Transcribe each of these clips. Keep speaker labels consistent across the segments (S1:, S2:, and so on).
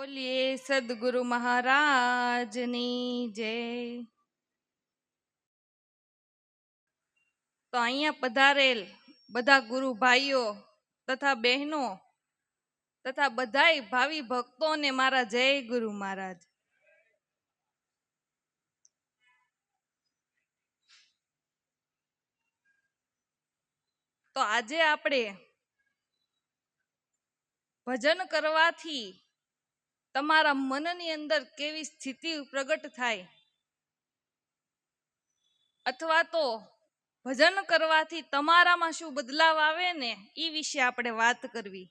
S1: બોલીએ સદગુરુ મહારાજની જય. તો અહીંયા પધારેલ બધા ગુરુ ભાઈઓ તથા બહેનો તથા બધાય ભાવિ ભક્તોને મારા જય ગુરુ મહારાજ. તો આજે આપણે ભજન કરવાથી તમારા મનની અંદર કેવી સ્થિતિ પ્રગટ થાય, અથવા તો ભજન કરવાથી તમારામાં શું બદલાવ આવે ને એ વિશે આપણે વાત કરવી.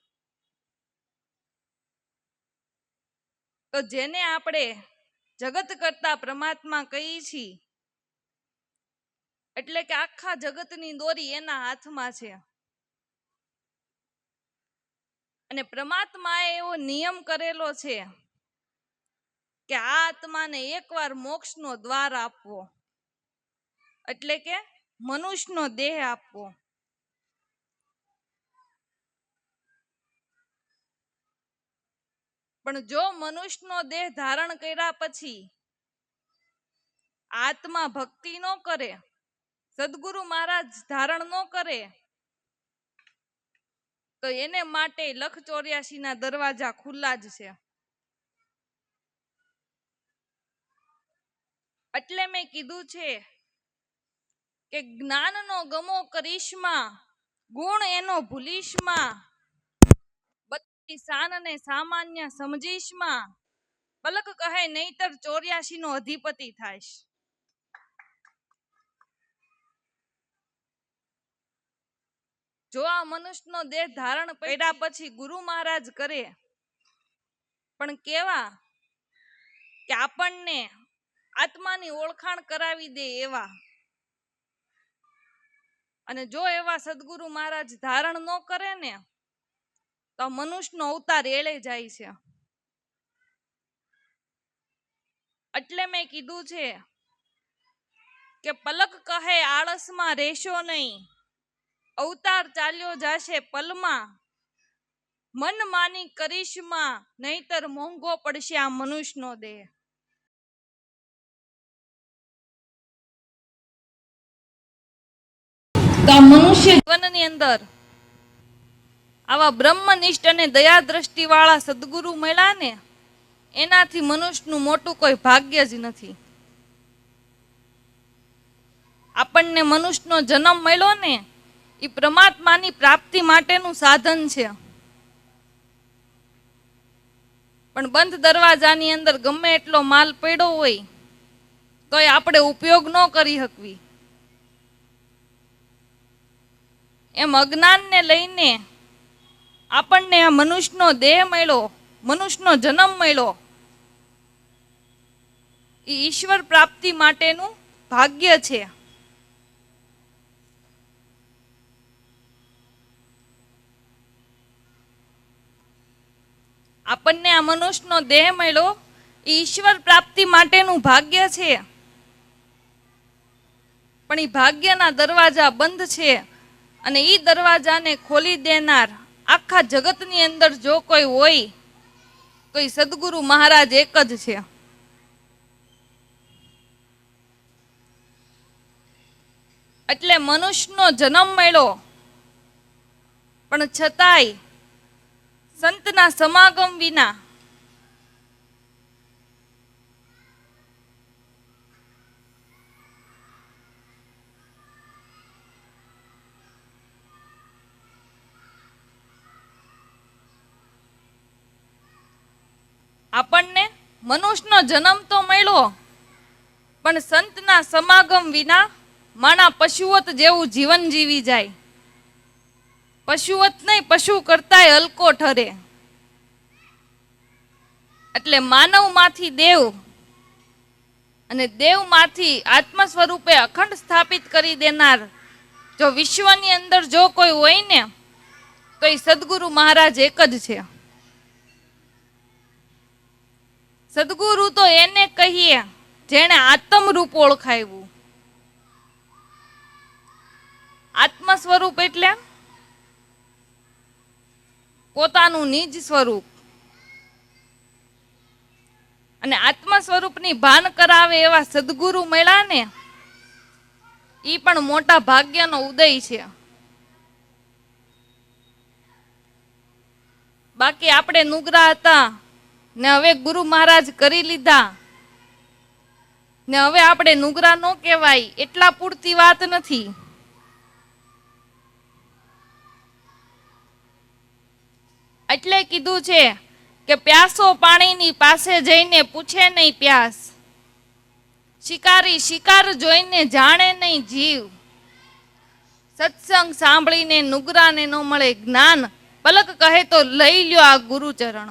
S1: તો જેને આપણે જગત કરતા પરમાત્મા કહીએ છીએ, એટલે કે આખા જગતની દોરી એના હાથમાં છે. અને પરમાત્માએ એવો નિયમ કરેલો છે કે આ આત્માને એકવાર મોક્ષનો દ્વાર આપવો, એટલે કે મનુષ્યનો દેહ આપવો. પણ જો મનુષ્યનો દેહ ધારણ કર્યા પછી આત્મા ભક્તિ ન કરે, સદગુરુ મહારાજ ધારણ ન કરે, તો એને માટે 184 દરવાજા ખુલ્લા જ છે. એટલે મેં કીધું છે કે જ્ઞાનનો ગમો કરીશમાં, ગુણ એનો ભૂલીશમાં, બધી શાનને સામાન્ય સમજીશમાં, પલક કહે નહીતર 84 નો અધિપતિ થાયશ. જો આ મનુષ્યનો દેહ ધારણ કર્યા પછી ગુરુ મહારાજ કરે, પણ કેવા કે આપણને આત્માની ઓળખાણ કરાવી દે એવા. અને જો એવા સદગુરુ મહારાજ ધારણ ન કરે ને, તો મનુષ્યનો અવતાર એળે જાય છે. એટલે મેં કીધું છે કે પલક કહે આળસમાં રહેશો નહીં, અવતાર ચાલ્યો જાશે પલમાં, મન માની કરીશમાં, નહીતર મોંઘો પડશે આ મનુષ્યનો દેહ. તો આ મનુષ્ય જીવનની અંદર આવા બ્રહ્મનિષ્ઠ અને દયા દ્રષ્ટિ વાળા સદગુરુ મળ્યા ને, એનાથી મનુષ્યનું મોટું કોઈ ભાગ્ય જ નથી. આપણને મનુષ્યનો જન્મ મળ્યો ને, એ પરમાત્માની પ્રાપ્તિ માટેનું સાધન છે. પણ બંધ દરવાજાની અંદર ગમે એટલો માલ પડ્યો હોય તોય આપણે ઉપયોગ ન કરી શકવી. એમ અજ્ઞાનને લઈને આપણને આ મનુષ્યનો દેહ મળ્યો, મનુષ્યનો જન્મ મળ્યો, એ ઈશ્વર પ્રાપ્તિ માટેનું ભાગ્ય છે. આપણને આ મનુષ્યનો દેહ મળ્યો એ ઈશ્વર પ્રાપ્તિ માટેનું ભાગ્ય છે. પણ એ ભાગ્યના દરવાજા બંધ છે, અને એ દરવાજાને ખોલી દેનાર આખા જગતની અંદર જો કોઈ હોય તો એ સદગુરુ મહારાજ એક જ છે. એટલે મનુષ્યનો જન્મ મળ્યો, પણ છતાંય સંતના સમાગમ વિના આપણને મનુષ્યનો જન્મ તો મળ્યો, પણ સંતના સમાગમ વિના માણા પશુવત જેવું જીવન જીવી જાય. પશુવત નહીં, પશુ કરતાય હલકો ઠરે. એટલે માનવમાંથી દેવ અને દેવમાંથી આત્મ સ્વરૂપે અખંડ સ્થાપિત કરી દેનાર જો વિશ્વની અંદર જો કોઈ હોય ને, તો એ સદગુરુ મહારાજ એક જ છે. સદગુરુ તો એને કહીએ જેણે આત્મ રૂપ ઓળખાવ્યું. આત્મ સ્વરૂપ એટલે પોતાનું નિજ સ્વરૂપ. અને આત્મ સ્વરૂપની ભાન કરાવે એવા સદગુરુ મળ્યા ને, ઈ પણ મોટા ભાગ્યનો ઉદય છે. બાકી આપણે નુગરા હતા ને હવે ગુરુ મહારાજ કરી લીધા ને હવે આપણે નુગરા ન કહેવાય એટલા પૂરતી વાત નથી. એટલે કીધું છે કે પ્યાસો પાણીની પાસે જઈને પૂછે નહીં પ્યાસ, શિકારી શિકાર જોઈને જાણે નહીં જીવ, સત્સંગ સાંભળીને નુગરાને ન મળે જ્ઞાન, પલક કહે તો લઈ લ્યો આ ગુરુચરણ.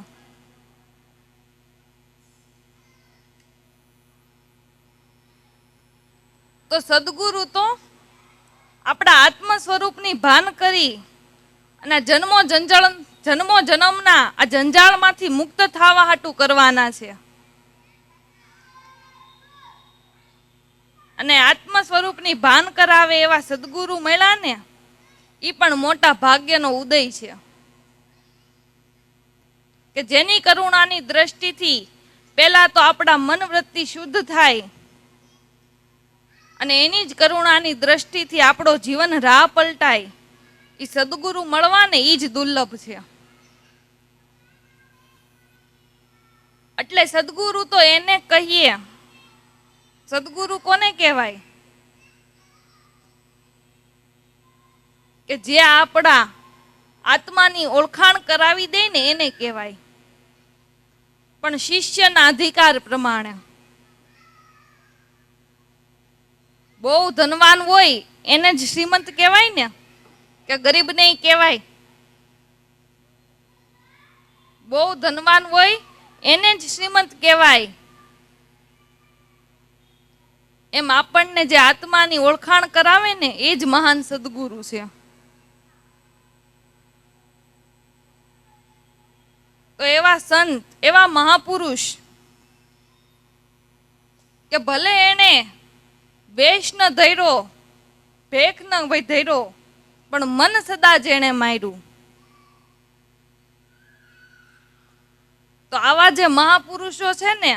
S1: તો સદગુરુ તો આપણા આત્મ સ્વરૂપની ભાન કરી અને જન્મો જન્મના આ જંજાળમાંથી મુક્ત થવા હાટુ કરવાના છે. અને આત્મ સ્વરૂપની ભાન કરાવે એવા સદગુરુ મળ્યા ને, ઈ પણ મોટા ભાગ્યનો ઉદય છે. કે જેની કરુણાની દ્રષ્ટિથી પેલા તો આપણા મન વૃત્તિ શુદ્ધ થાય અને એની જ કરુણાની દ્રષ્ટિથી આપણો જીવન રાહ પલટાય. એ સદગુરુ મળવાને એ જ દુર્લભ છે. એટલે સદગુરુ તો એને કહીએ. સદગુરુ કોને કહેવાય? કે જે આપણા આત્માની ઓળખાણ કરાવી દે ને એને કહેવાય. પણ શિષ્યના અધિકાર પ્રમાણે. બહુ ધનવાન હોય એને જ શ્રીમંત કહેવાય ને, કે ગરીબ નહીં કહેવાય? બહુ ધનવાન હોય એને જ શ્રીમંત કહેવાય. એમ આપણને જે આત્માની ઓળખાણ કરાવે ને એ જ મહાન સદગુરુ છે. તો એવા સંત, એવા મહાપુરુષ કે ભલે એને વેશ ન ધર્યો, ભેખ ન ધર્યો, પણ મન સદા જેણે માર્યું. તો આવા જે મહાપુરુષો છે ને,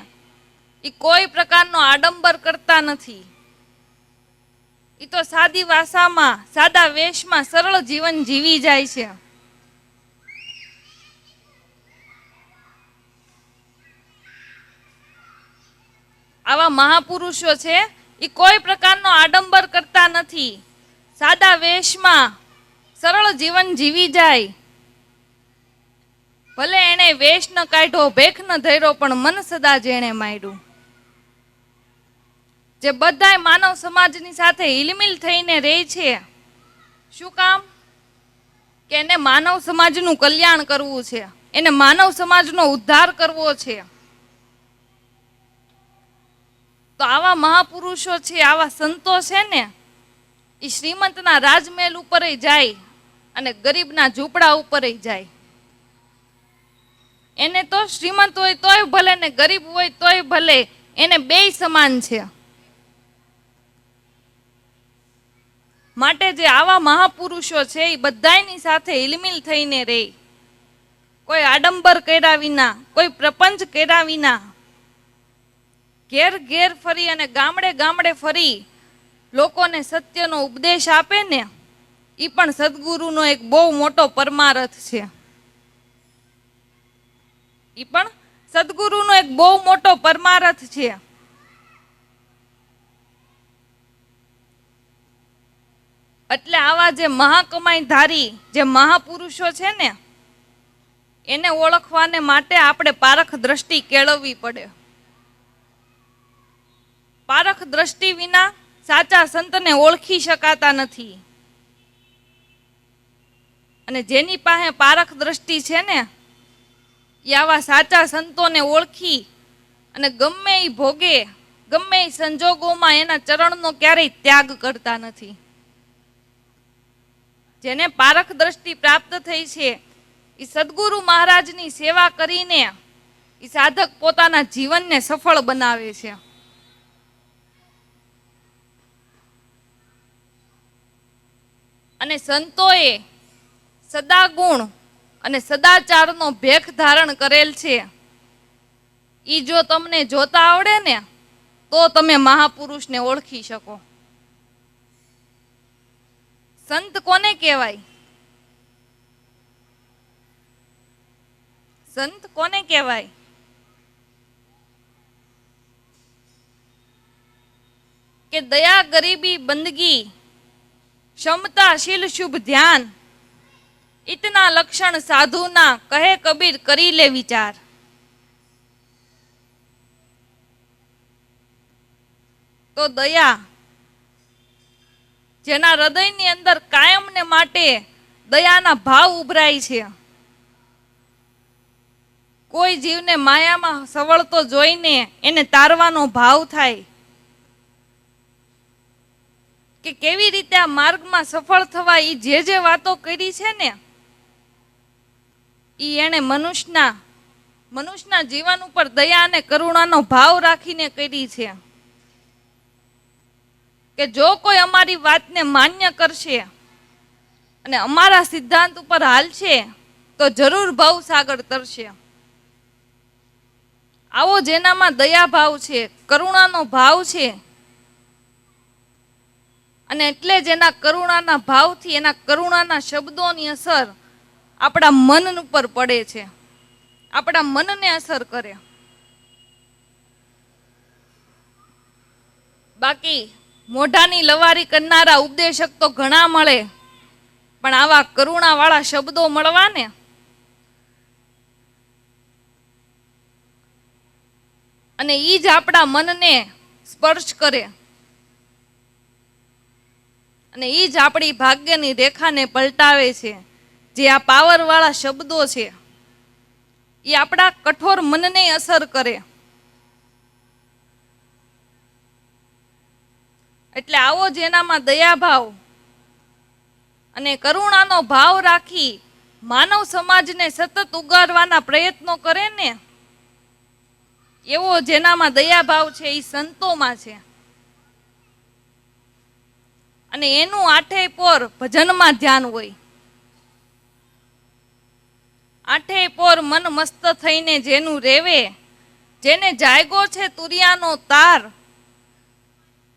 S1: એ કોઈ પ્રકારનો આડંબર કરતા નથી. એ તો સાદી ભાષામાં, સાદા વેશમાં સરળ જીવન જીવી જાય છે. આવા મહાપુરુષો છે એ કોઈ પ્રકારનો આડંબર કરતા નથી. સાદા વેશમાં સરળ જીવન જીવી જાય. ભલે એને વેશ ન કાઢ્યો, ભેખ ન ધર્યો, પણ મન સદા જેણે માર્યું. જે બધાય માનવ સમાજની સાથે હિલમિલ થઈને રહે છે. શું કામ? કે એને માનવ સમાજનું કલ્યાણ કરવું છે, એને માનવ સમાજનો ઉદ્ધાર કરવો છે. તો આવા મહાપુરુષો છે, આવા સંતો છે ને, એ શ્રીમંતના રાજમહેલ ઉપર જાય અને ગરીબના ઝૂંપડા ઉપર જાય. એને તો શ્રીમંત હોય તોય ભલે ને ગરીબ હોય તોય ભલે, એને બેય સમાન છે. માટે જે આવા મહાપુરુષો છે એ બધાની સાથે હિલમિલ થઈને રહે. કોઈ આડંબર કર્યા વિના, કોઈ પ્રપંચ કર્યા વિના, ઘેર ઘેર ફરી અને ગામડે ગામડે ફરી લોકોને સત્યનો ઉપદેશ આપે ને, એ પણ સદગુરુનો એક બહુ મોટો પરમારથ છે. એ પણ સદગુરુનો એક બહુ મોટો પરમારથ છે. એટલે આવા જે મહાકમાઈ ધારી જે મહાપુરુષો છે ને, એને ઓળખવાને માટે આપણે પારખ દ્રષ્ટિ કેળવવી પડે. પારખ દ્રષ્ટિ વિના સાચા સંતને ઓળખી શકાતા નથી. અને જેની પાસે પારખ દ્રષ્ટિ છે ને, એ આવા સાચા સંતોને ઓળખી અને ગમે એ ભોગે, ગમે એ સંજોગોમાં એના ચરણનો ક્યારેય ત્યાગ કરતા નથી. જેને પારખ દ્રષ્ટિ પ્રાપ્ત થઈ છે, એ સદગુરુ મહારાજની સેવા કરીને એ સાધક પોતાના જીવનને સફળ બનાવે છે. અને સંતોએ સદાગુણ અને સદાચારનો ભેખ ધારણ કરેલ છે. ઈ જો તમને જોતા આવડે ને તો તમે મહાપુરુષને ઓળખી શકો. સંત કોને કહેવાય? સંત કોને કહેવાય? કે દયા, ગરીબી, બંદગી, ક્ષમતા, શીલ, શુભ, ધ્યાન, ઇતના લક્ષણ સાધુના, કહે કબીર કરી લે વિચાર. તો દયા, જેના હૃદયની અંદર કાયમને માટે દયાના ભાવ ઉભરાય છે, કોઈ જીવને માયામાં સવળતો જોઈને એને તારવાનો ભાવ થાય, કે કેવી રીતે આ માર્ગમાં સફળ થવા એ જે વાતો કરી છે ને એ એને મનુષ્યના જીવન ઉપર દયા અને કરુણાનો ભાવ રાખીને કરી છે. કે જો કોઈ અમારી વાતને માન્ય કરશે અને અમારા સિદ્ધાંત ઉપર હાલશે તો જરૂર ભવસાગર તરશે. આવો જેનામાં દયા ભાવ છે, કરુણાનો ભાવ છે, અને એટલે જ એના કરુણાના ભાવથી એના કરુણાના શબ્દોની અસર આપણા મન ઉપર પડે છે, આપણા મનને અસર કરે. બાકી મોઢાની લવારી કરનારા ઉપદેશક તો ઘણા મળે, પણ આવા કરુણાવાળા શબ્દો મળવા ને અને ઈ જ આપણા મનને સ્પર્શ કરે અને ઈ જ આપણી ભાગ્યની રેખાને પલટાવે છે. જે આ પાવરવાળા શબ્દો છે એ આપણા કઠોર મનને અસર કરે. એટલે આવો જેનામાં દયાભાવ અને કરુણાનો ભાવ રાખી માનવ સમાજને સતત ઉગારવાના પ્રયત્નો કરે ને એવો જેનામાં દયાભાવ છે એ સંતોમાં છે. અને એનું આઠે પોર ભજનમાં ધ્યાન હોય. આઠે પોર મન મસ્ત થઈને જેનું રેવે, જેને જાયગો છે તુરિયાનો તાર,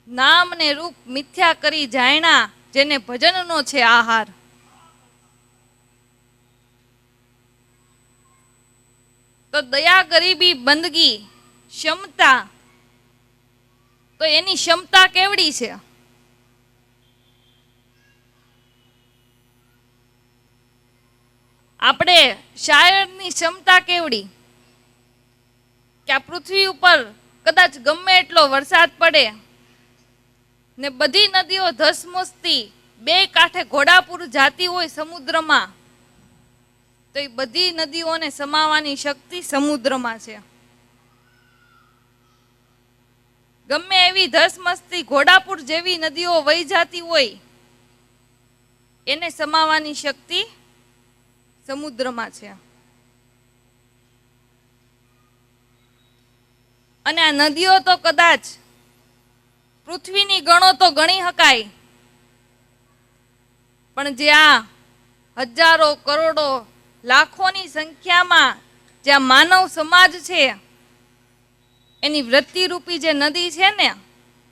S1: નામ ને રૂપ મિથ્યા કરી જાયણા, જેને ભજનનો છે આહાર. તો દયા, ગરીબી, બંદગી, ક્ષમતા, તો એની ક્ષમતા કેવડી છે? આપણે શાયરની ક્ષમતા કેવડી કે આ પૃથ્વી ઉપર કદાચ ગમે એટલો વરસાદ પડે ને બધી નદીઓ ધસમસતી બે કાંઠે ઘોડાપુર જાતી હોય સમુદ્રમાં, તો એ બધી નદીઓને સમાવાની શક્તિ સમુદ્રમાં છે. ગમે એવી ધસમસતી ઘોડાપુર જેવી નદીઓ વહી જતી હોય એને સમાવાની શક્તિ સમુદ્રમાં છે. અને આ નદીઓ તો કદાચ પૃથ્વીની ગણો તો ગણી શકાય, પણ જ્યાં હજારો, કરોડો, લાખોની સંખ્યામાં જ્યાં માનવ સમાજ છે એની વૃત્તિરૂપી જે નદી છે ને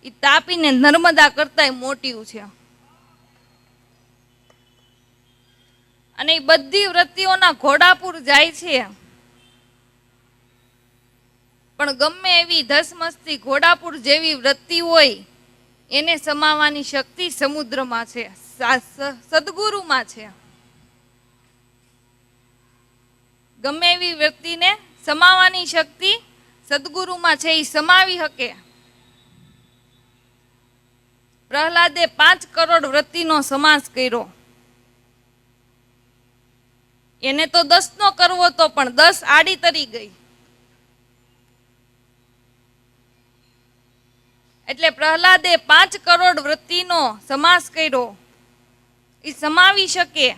S1: એ તાપીને નર્મદા કરતાંય મોટી છે. અને એ બધી વૃત્તિઓના ઘોડાપુર જાય છે, પણ ગમે એવી ધસમસતી ઘોડાપુર જેવી વૃત્તિ હોય એને સમાવાની શક્તિ સમુદ્રમાં છે, સદગુરુમાં છે. ગમે એવી વ્યક્તિને સમાવાની શક્તિ સદગુરુમાં છે, એ સમાવી શકે. પ્રહલાદે 5 કરોડ વૃત્તિનો સમાસ કર્યો. એને તો 10 નો કરવો તો પણ 10 આડી તરી ગઈ. એટલે પ્રહલાદે 5 કરોડ વૃત્તિનો સમાસ કર્યો. એ સમાવી શકે.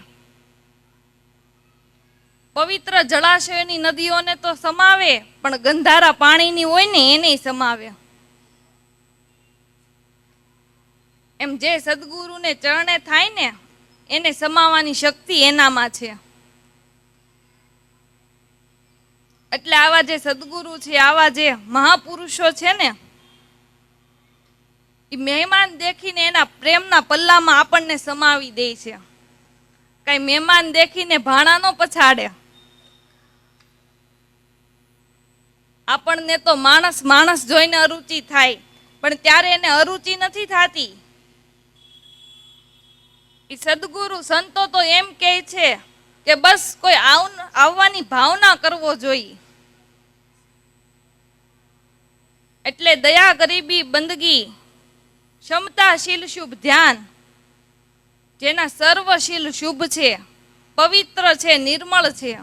S1: પવિત્ર જળાશયોની નદીઓને તો સમાવે, પણ ગંધારા પાણીની હોય ને એને સમાવે. એમ જે સદગુરુને ચરણે થાય ને એને સમાવાની શક્તિ એનામાં છે. એટલે આવા જે સદગુરુ છે, આવા જે મહાપુરુષો છે ને, એ મહેમાન દેખીને એના પ્રેમના પલ્લામાં આપણને સમાવી દે છે. કઈ મહેમાન દેખીને ભાણા નો પછાડે. આપણને તો માણસ માણસ જોઈને અરુચિ થાય, પણ ત્યારે એને અરુચિ નથી થતી. એ સદગુરુ સંતો તો એમ કહે છે કે બસ કોઈ આવવાની ભાવના કરવો જોઈએ. એટલે દયા, ગરીબી, બંદગી, ક્ષમતા, શીલ, શુભ, ધ્યાન, જેના સર્વશીલ શુભ છે, પવિત્ર છે, નિર્મળ છે.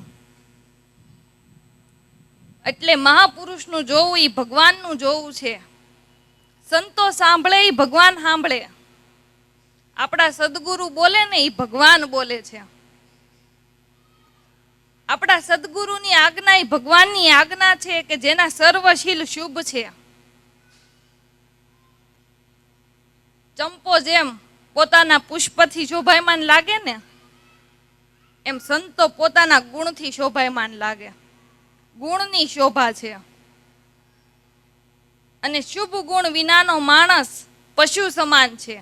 S1: એટલે મહાપુરુષનું જોવું એ ભગવાનનું જોવું છે. સંતો સાંભળે એ ભગવાન સાંભળે. આપણા સદગુરુ બોલે ને એ ભગવાન બોલે છે. આપણા સદગુરુની આજ્ઞા એ ભગવાનની આજ્ઞા છે કે જેના સર્વશીલ શુભ છે. ચંપો જેમ પોતાના પુષ્પથી શોભાયમાન લાગે ને, એમ સંતો પોતાના ગુણથી શોભાયમાન લાગે. ગુણની શોભા છે. અને શુભ ગુણ વિનાનો માણસ પશુ સમાન છે.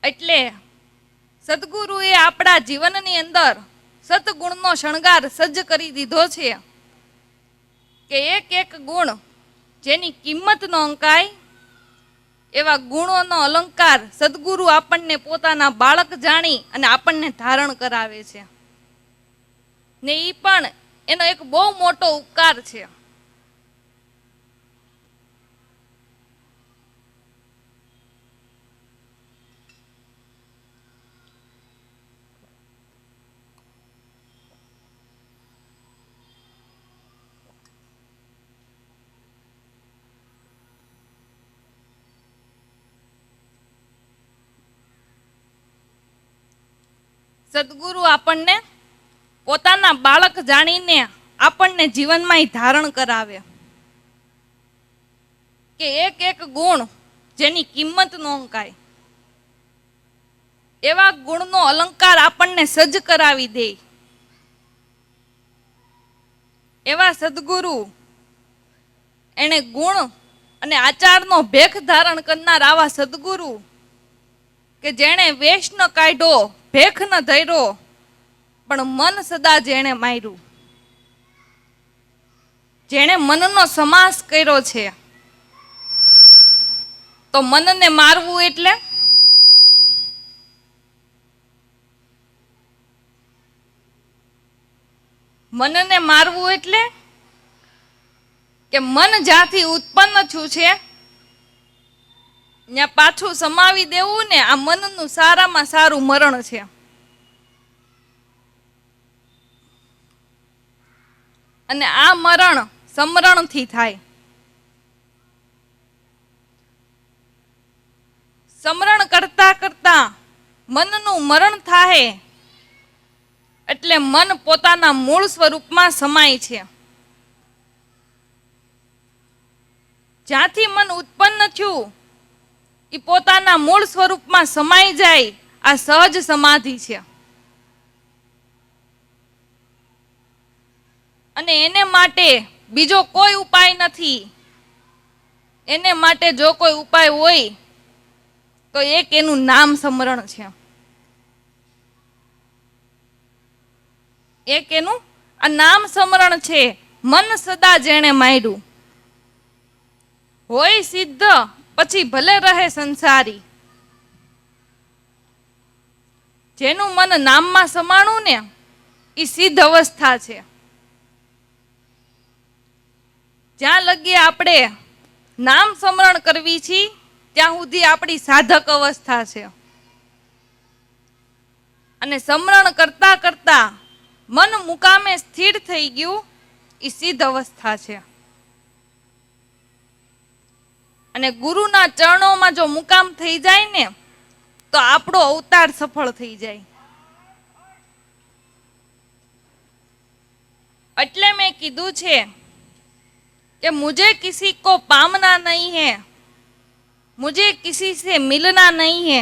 S1: એટલે સદગુરુએ આપણા જીવનની અંદર સતગુણનો શણગાર સજ્જ કરી દીધો છે કે એક એક ગુણ જેની કિંમત ન અંકાય એવા ગુણોનો અલંકાર સદગુરુ આપણને પોતાના બાળક જાણી અને આપણને ધારણ કરાવે છે. ને એ પણ એનો એક બહુ મોટો ઉપકાર છે. સદગુરુ આપણને પોતાના બાળક જાણીને આપણને જીવનમાં ધારણ કરાવે કે એક એક ગુણ જેની કિંમત ન અંકાય એવા ગુણનો અલંકાર આપણને સજ્જ કરાવી દે. એવા સદગુરુ એને ગુણ અને આચારનો ભેખ ધારણ કરનાર આવા સદગુરુ કે જેણે વેશ ન કાઢ્યો, ભેખ ન ધર્યો, પણ મન સદા જેણે માર્યું. જેણે મનનો સમાસ કર્યો છે. તો મનને મારવું એટલે મનને મારવું એટલે કે મન જ્યાંથી ઉત્પન્ન થયું છે ત્યાં પાછું સમાવી દેવું ને, આ મનનું સારામાં સારું મરણ છે. અને આ મરણ સમરણથી થાય. સમરણ કરતા કરતા મનનું મરણ થાય એટલે મન પોતાના મૂળ સ્વરૂપમાં સમાય છે. જ્યાંથી મન ઉત્પન્ન થયું એ પોતાના મૂળ સ્વરૂપમાં સમાઈ જાય, આ સહજ સમાધિ છે. અને એને માટે બીજો કોઈ ઉપાય નથી. એને માટે જો કોઈ ઉપાય હોય તો એક એનું નામ સ્મરણ છે. એક એનું આ નામ સ્મરણ છે. મન સદા જેણે માર્યું હોય સિદ્ધ, પછી ભલે રહે સંસારી. જેનું મન નામમાં સમાણું ને એ સિદ્ધ અવસ્થા છે. જ્યાં લગી આપણે નામ સ્મરણ કરવી છીએ ત્યાં સુધી આપણી સાધક અવસ્થા છે. અને સ્મરણ કરતા કરતા મન મુકામે સ્થિર થઈ ગયું એ સિદ્ધ અવસ્થા છે. અને ગુરુના ચરણોમાં જો મુકામ થઈ જાય ને તો આપણો અવતાર સફળ થઈ જાય. એટલે મેં કીધું છે कि मुझे किसी को पामना नहीं है, मुझे किसी से मिलना नहीं है,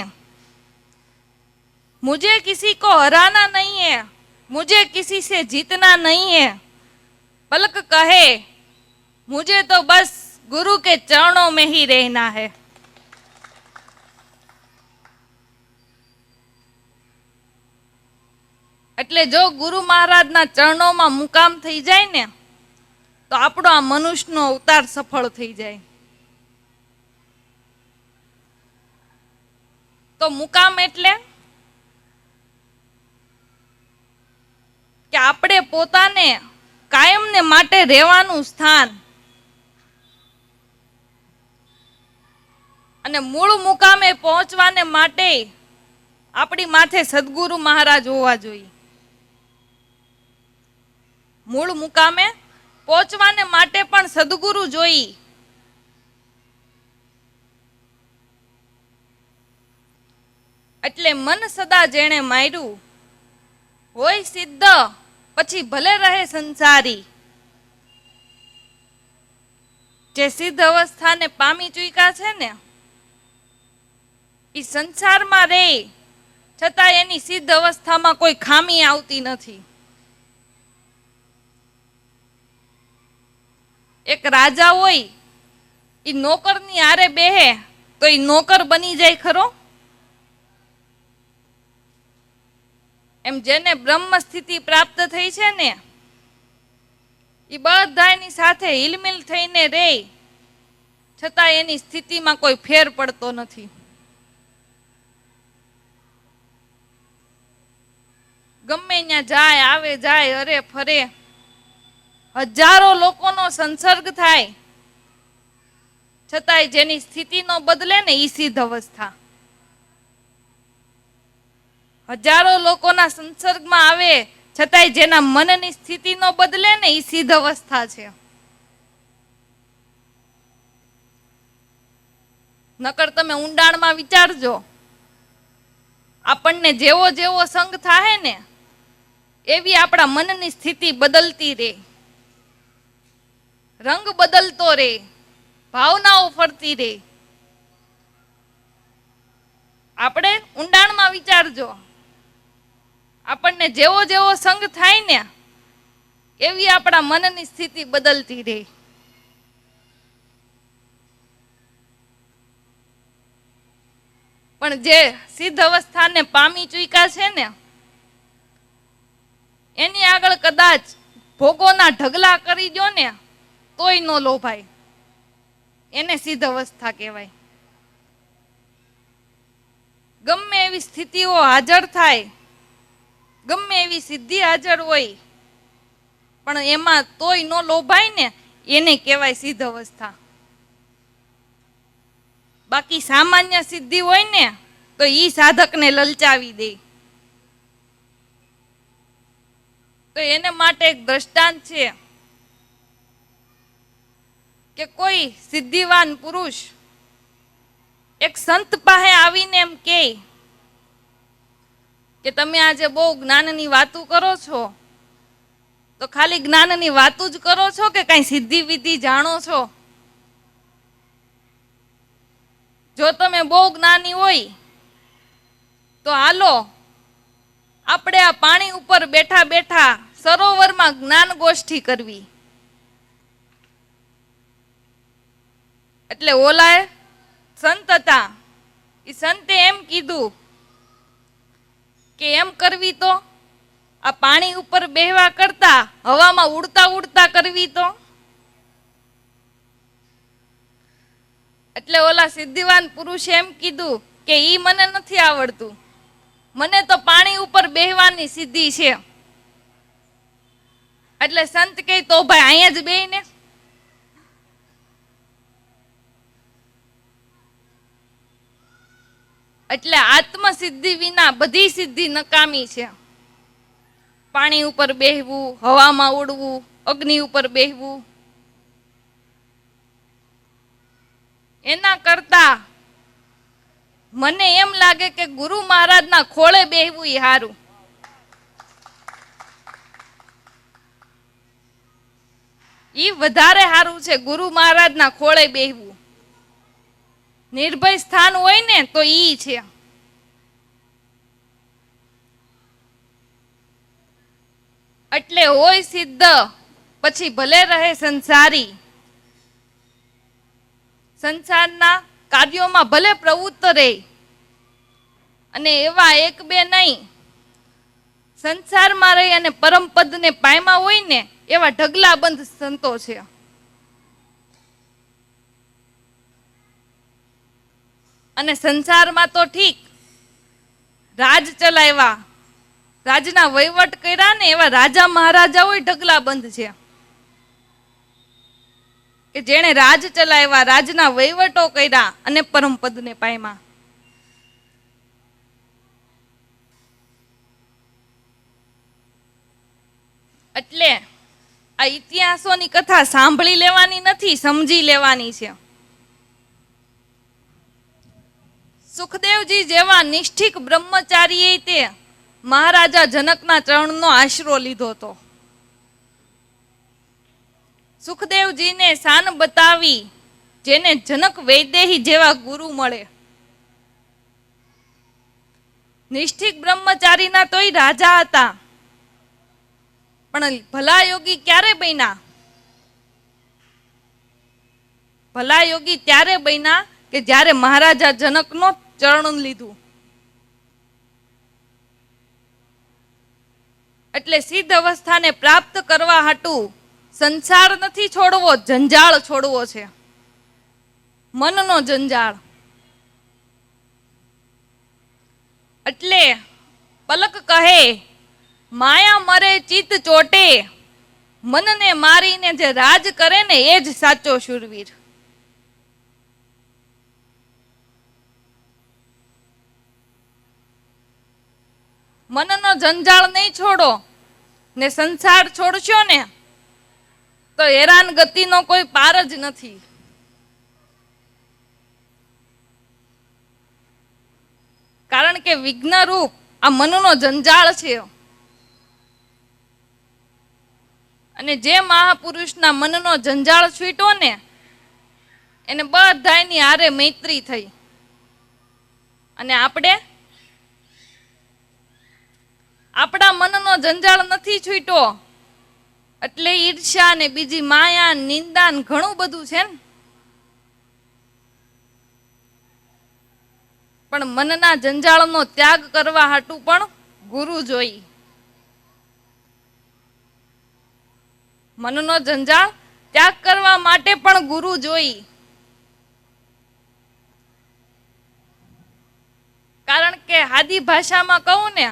S1: मुझे किसी को हराना नहीं है, मुझे किसी से जीतना नहीं है। पलक कहे मुझे तो बस गुरु के चरणों में ही रहना है। એટલે જો ગુરુ મહારાજના ચરણોમાં મુકામ થઈ જાય ને તો આપણો આ મનુષ્યનો અવતાર સફળ થઈ જાય. તો મુકામ એટલે કે આપણે પોતાને કાયમને માટે રહેવાનું સ્થાન, અને મૂળ મુકામે પહોંચવાને માટે આપણી માથે સદગુરુ મહારાજ હોવા જોઈએ. મૂળ મુકામે પહોંચવાને માટે પણ સદગુરુ જોઈ. એટલે મન સદા જેણે માર્યું હોય સિદ્ધ, પછી ભલે રહે સંસારી. જે સિદ્ધ અવસ્થાને પામી ચૂક્યા છે ને એ સંસારમાં રહે છતાં એની સિદ્ધ અવસ્થામાં કોઈ ખામી આવતી નથી. એક રાજા હોય એ નોકરની હારે બેહે તો એ નોકર બની જાય ખરો? એમ જેને બ્રહ્મ સ્થિતિ પ્રાપ્ત થઈ છે ને એ બધાની સાથે હિલમિલ થઈને રહે છતાં એની સ્થિતિમાં કોઈ ફેર પડતો નથી. ગમે ત્યાં જાય, આવે જાય, અરે ફરે, હજારો લોકોનો સંસર્ગ થાય છતાંય જેની સ્થિતિ નો બદલે ને ઈ સિદ્ધ અવસ્થા. હજારો લોકોના સંસર્ગમાં આવે છતાંય જેના મનની સ્થિતિ નો બદલે ને ઈ સિદ્ધ અવસ્થા છે. નકર તમે ઊંડાણમાં વિચારજો, આપણને જેવો જેવો સંગ થાય ને એવી આપણા મનની સ્થિતિ બદલતી રહે, રંગ બદલતો રહે, ભાવનાઓ ફરતી રહે. આપણે ઊંડાણમાં વિચારજો, આપણને જેવો જેવો સંગ થાય ને એવી આપણા મનની સ્થિતિ બદલતી રહે. પણ જે સિદ્ધ અવસ્થાને પામી ચૂક્યા છે ને એની આગળ કદાચ ભોગોના ઢગલા કરી દો ને તોય ન લોભાય. એને સિદ્ધ અવસ્થા કહેવાય. ગમે એવી સ્થિતિઓ હાજર થાય, ગમે એવી સિદ્ધિ હાજર હોય, પણ એમાં તોય ન લોભાય ને એને કહેવાય સિદ્ધ અવસ્થા. બાકી સામાન્ય સિદ્ધિ હોય ને તો ઈ સાધકને લલચાવી દે. તો એને માટે એક દ્રષ્ટાંત છે કે કોઈ સિદ્ધિવાન પુરુષ એક સંત પાસે આવીને એમ કહે કે તમે આજે બહુ જ્ઞાનની વાતો કરો છો, તો ખાલી જ્ઞાનની વાતો જ કરો છો કે કઈ સિદ્ધિ વિધિ જાણો છો? જો તમે બહુ જ્ઞાની હોય તો હાલો આપણે આ પાણી ઉપર બેઠા બેઠા સરોવરમાં જ્ઞાન ગોષ્ઠી કરવી. એટલે ઓલાએ સંત હતા, એ સંતે એમ કીધું કે એમ કરવી તો આ પાણી ઉપર બેહવા કરતા હવામાં ઉડતા ઉડતા કરવી તો. એટલે ઓલા સિદ્ધિવાન પુરુષે એમ કીધું કે ઈ મને નથી આવડતું, મને તો પાણી ઉપર બેહવાની સિદ્ધિ છે. એટલે સંત કહે તો ભાઈ અહીંયા જ બેહીને. એટલે આત્મસિદ્ધિ વિના બધી સિદ્ધિ નકામી છે. પાણી ઉપર બેહવું, હવામાં ઉડવું, અગ્નિ ઉપર બેહવું, એના કરતા મને એમ લાગે કે ગુરુ મહારાજના ખોળે બેહવું એ હારું. ઈ વધારે હારું છે, ગુરુ મહારાજના ખોળે બેહવું. નિર્ભય સ્થાન હોય ને તો ઈ છે. એટલે હોય સિદ્ધ પછી ભલે રહે સંસારી. સંસારના કાર્યોમાં ભલે પ્રવૃત્ત રહે, અને એવા એક બે નહીં, સંસારમાં રહી અને પરમપદને પામ્યા હોય ને એવા ઢગલાબંધ સંતો છે. અને સંસારમાં તો ઠીક, રાજ ચલાવ્યા, રાજના વહીવટ કર્યા ને એવા રાજા મહારાજાઓ ઢગલાબંધ છે, કે જેણે રાજ ચલાવ્યા, રાજના વહીવટો કર્યા અને પરમપદને પામ્યા. એટલે આ ઇતિહાસોની કથા સાંભળી લેવાની નથી, સમજી લેવાની છે. સુખદેવજી જેવા નિષ્ઠિક બ્રહ્મચારીએ તે મહારાજા જનકના ચરણનો આશરો લીધો હતો. સુખદેવજીને શાન બતાવી, જેને જનક વૈદેહી જેવા ગુરુ મળે. નિષ્ઠિક બ્રહ્મચારીના તોય રાજા હતા, પણ ભલા યોગી ક્યારે બન્યા? ભલા યોગી ત્યારે બન્યા કે જ્યારે મહારાજા જનકનો ચરણ લીધું. એટલે સિદ્ધ અવસ્થાને પ્રાપ્ત કરવા હાટુ સંસાર નથી છોડવો, જંજાળ છોડવો છે, મનનો જંજાળ. એટલે પલક કહે, માયા મરે ચિત્ત ચોટે, મનને મારીને જે રાજ કરે ને એ જ સાચો શૂરવીર. મનનો જંજાળ નહીં છોડો ને સંસાર છોડશો ને તો હેરાન ગતિનો કોઈ પાર જ નથી. કારણ કે વિઘ્નરૂપ આ મનનો જંજાળ છે. અને જે મહાપુરુષના મનનો જંજાળ છૂટ્યો ને એને બધાયની હારે મૈત્રી થઈ. અને આપણા મનનો જંજાળ નથી છૂટ્યો, એટલે ઈર્ષ્યા ને બીજી માયા, નિંદા ઘણું બધું છે ને. પણ મનના જંજાળનો ત્યાગ કરવા હાટુ પણ ગુરુ જોઈ. મનનો જંજાળ ત્યાગ કરવા માટે પણ ગુરુ જોઈ. કારણ કે આદિ ભાષામાં કહું ને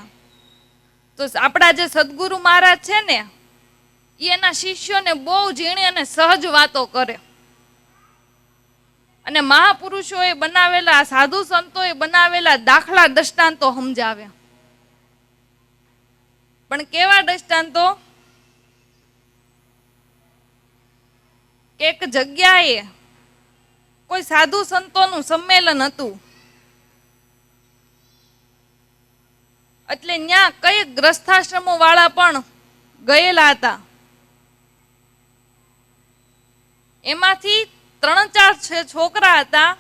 S1: તો આપણા જે સદગુરુ મહારાજ છે ને એના શિષ્યોને બહુ ઝીણી અને સહજ વાતો કરે. અને મહાપુરુષોએ બનાવેલા, સાધુ સંતોએ બનાવેલા દાખલા દ્રષ્ટાંતો સમજાવે. પણ કેવા દ્રષ્ટાંતો? એક જગ્યાએ કોઈ સાધુ સંતોનું સંમેલન હતું. એટલે ત્યાં કઈ ગ્રસ્થાશ્રમો વાળા પણ ગયેલા હતા. એમાંથી 3-4 છોકરા હતા.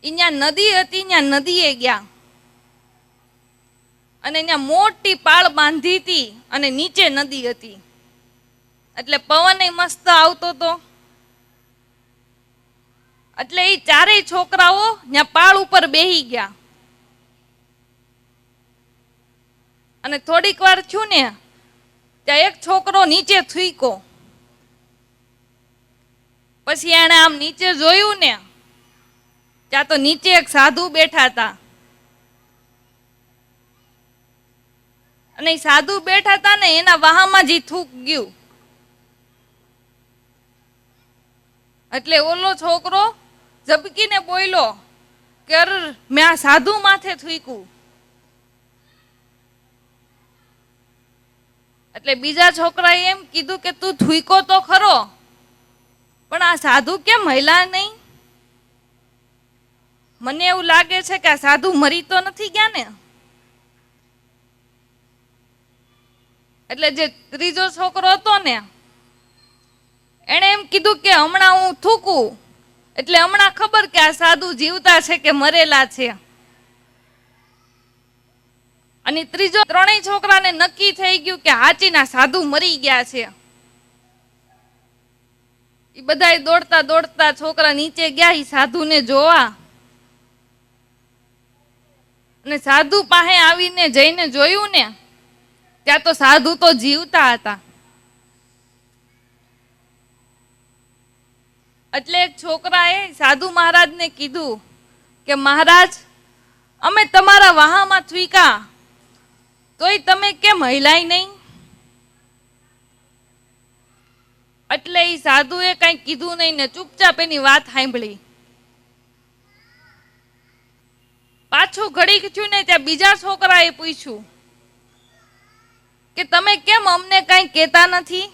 S1: ત્યાં નદી હતી, ત્યાં નદીએ ગયા અને ત્યાં મોટી પાળ બાંધી હતી અને નીચે નદી હતી. એટલે પવન મસ્ત આવતો હતો. એટલે એ 4 છોકરાઓ ત્યાં પાળ ઉપર બેહી ગયા. અને થોડીક વાર થયું ને ત્યાં એક છોકરો નીચે થૂઈકો. પછી એને આમ નીચે જોયું ને ત્યાં તો નીચે એક સાધુ બેઠા હતા. અને એ સાધુ બેઠા હતા ને એના વાહામાં જ થૂક ગયું. એટલે ઓલો છોકરો ઝબકીને બોલ્યો કે મેં આ સાધુ માથે થૂક્યું. એટલે બીજા છોકરાએ એમ કીધું કે તું થૂકો તો ખરો, પણ આ સાધુ કેમ હલ્યા નહીં? મને એવું લાગે છે કે આ સાધુ મરી તો નથી ગયા ને. એટલે જે ત્રીજો છોકરો હતો ને એણે એમ કીધું કે હમણાં હું થૂકું એટલે હમણાં ખબર કે આ સાધુ જીવતા છે કે મરેલા છે. અને ત્રીજો, ત્રણેય છોકરાને નક્કી થઈ ગયું કે હાચીના સાધુ મરી ગયા છે. એ બધા દોડતા દોડતા છોકરા નીચે ગયા એ સાધુને જોવા. અને સાધુ પાસે આવીને જઈને જોયું ને, ત્યાં તો સાધુ તો જીવતા હતા. એટલે એક છોકરાએ સાધુ મહારાજને કીધું કે મહારાજ, અમે તમારા વાહામાં થૂક્યા તોય તમે કેમ હલાય નહીં? એટલે એ સાધુએ કઈ કીધું નહીં ને ચૂપચાપ એની વાત સાંભળી. પાછું ઘડીક થયું ને ત્યાં બીજા છોકરાએ પૂછ્યું કે તમે કેમ અમને કઈ કહેતા નથી?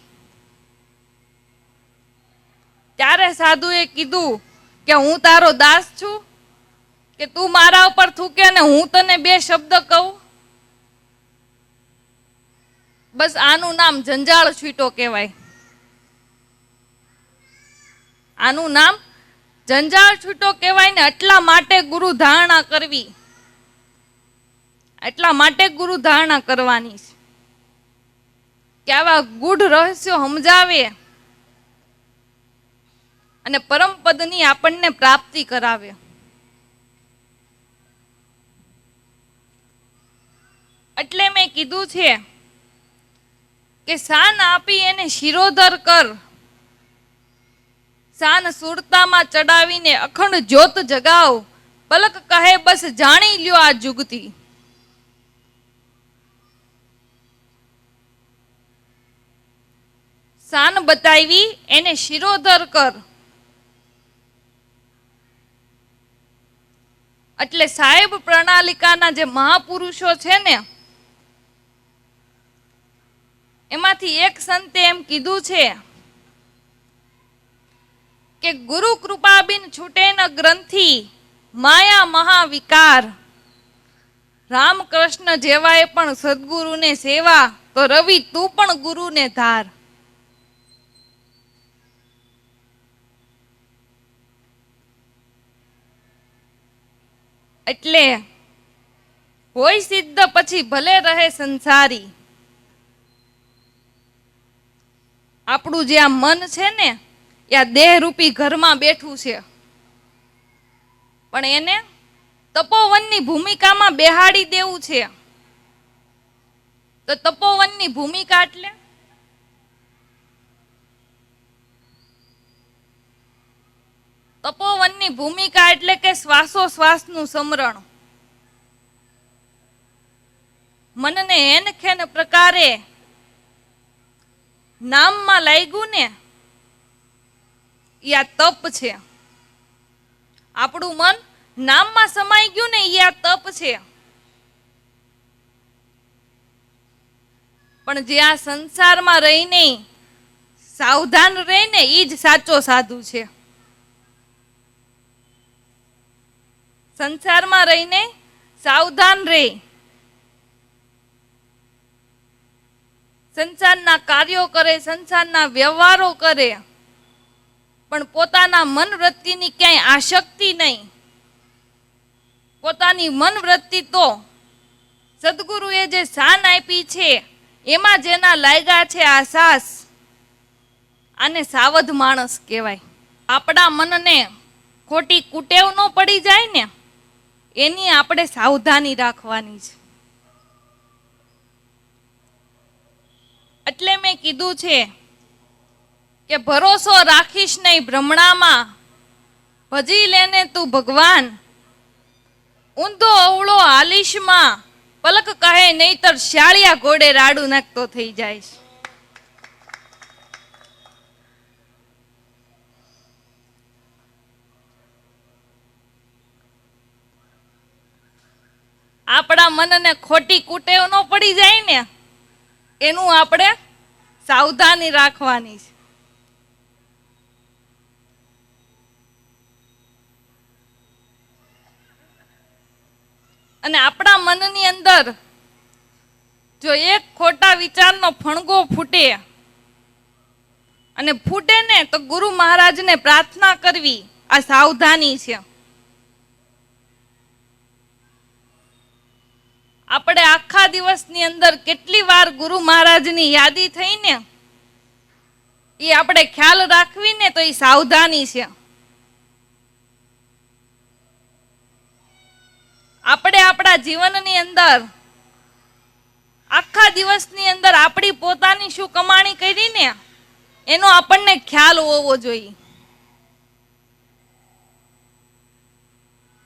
S1: ત્યારે સાધુએ કીધું કે હું તારો દાસ છું કે તું મારા ઉપર થૂકે ને હું તને બે શબ્દ કહું? બસ આનું નામ જંજાળ છૂટો કહેવાય. આનું નામ જંજાળ છૂટો કહેવાય ને. એટલા માટે ગુરુ ધારણા કરવી, એટલા માટે ગુરુ ધારણા કરવાની છે કે આવા ગૂઢ રહસ્યો સમજાવે અને પરમ પદની આપણને પ્રાપ્તિ કરાવે. એટલે મેં કીધું છે કે શાન આપી એને શિરોધર કર, શાન સુરતામાં ચડાવીને અખંડ જ્યોત જગાવ, પલક કહે બસ જાણી લ્યો આ જુગતી. શાન બતાવી એને શિરોધર કર. એટલે સાહેબ પ્રણાલિકાના જે મહાપુરુષો છે ને, એમાંથી એક સંતે એમ કીધું છે કે ગુરુ કૃપા બિન છૂટે ન ગ્રંથિ, માયા મહાવિકાર. રામકૃષ્ણ જેવાએ પણ સદગુરુને સેવા, તો રવિ તું પણ ગુરુને ધાર. એટલે હોય સિદ્ધ પછી ભલે રહે સંસારી. આપણું જે આ મન છે ને એ આ દેહરૂપી ઘરમાં બેઠું છે, પણ એને તપોવનની ભૂમિકામાં બેહાડી દેવું છે. તો તપોવનની ભૂમિકા એટલે તપોવનની ભૂમિકા એટલે કે શ્વાસોશ્વાસનું સમરણ. મનને હેનખેન પ્રકારે નામમાં લાગ્યું ને એ આ તપ છે. આપણું મન નામમાં સમાઈ ગયું ને એ આ તપ છે. પણ જે આ સંસારમાં રહીને સાવધાન રહીને એ જ સાચો સાધુ છે. સંસારમાં રહીને સાવધાન રહે, સંસારના કાર્યો કરે, સંસારના વ્યવહારો કરે, પણ પોતાના મન વૃત્તિની ક્યાંય આસક્તિ નહીં. પોતાની મન વૃત્તિ તો સદગુરુએ જે શાન આપી છે એમાં જેના લાગ્યા છે આસાસ, આને સાવધ માણસ કહેવાય. આપણા મનને ખોટી કુટેવ ન પડી જાય ને એની આપણે સાવધાની રાખવાની છે. એટલે મેં કીધું છે કે ભરોસો રાખીશ નહીં ભ્રમણામાં, ભજી લેને તું ભગવાન. ઊંધો અવળો હાલીશમાં, પલક કહે નહીતર શાળિયા ઘોડે રાડું નાખતો થઈ જાય. આપણા મનને ખોટી કુટેવ ન પડી જાય ને એનું આપણે સાવધાની રાખવાની છે. અને આપણા મનની અંદર જો એક ખોટા વિચારનો ફણગો ફૂટે, અને ફૂટે ને તો ગુરુ મહારાજને પ્રાર્થના કરવી, આ સાવધાની છે. આપણે આખા દિવસની અંદર કેટલી વાર ગુરુ મહારાજની યાદી થઈને એ આપણે ખ્યાલ રાખવીને તો એ સાવધાની છે. આપણે આપણા જીવનની અંદર આખા દિવસની અંદર આપણી પોતાની શું કમાણી કરી ને એનો આપણને ખ્યાલ હોવો જોઈએ.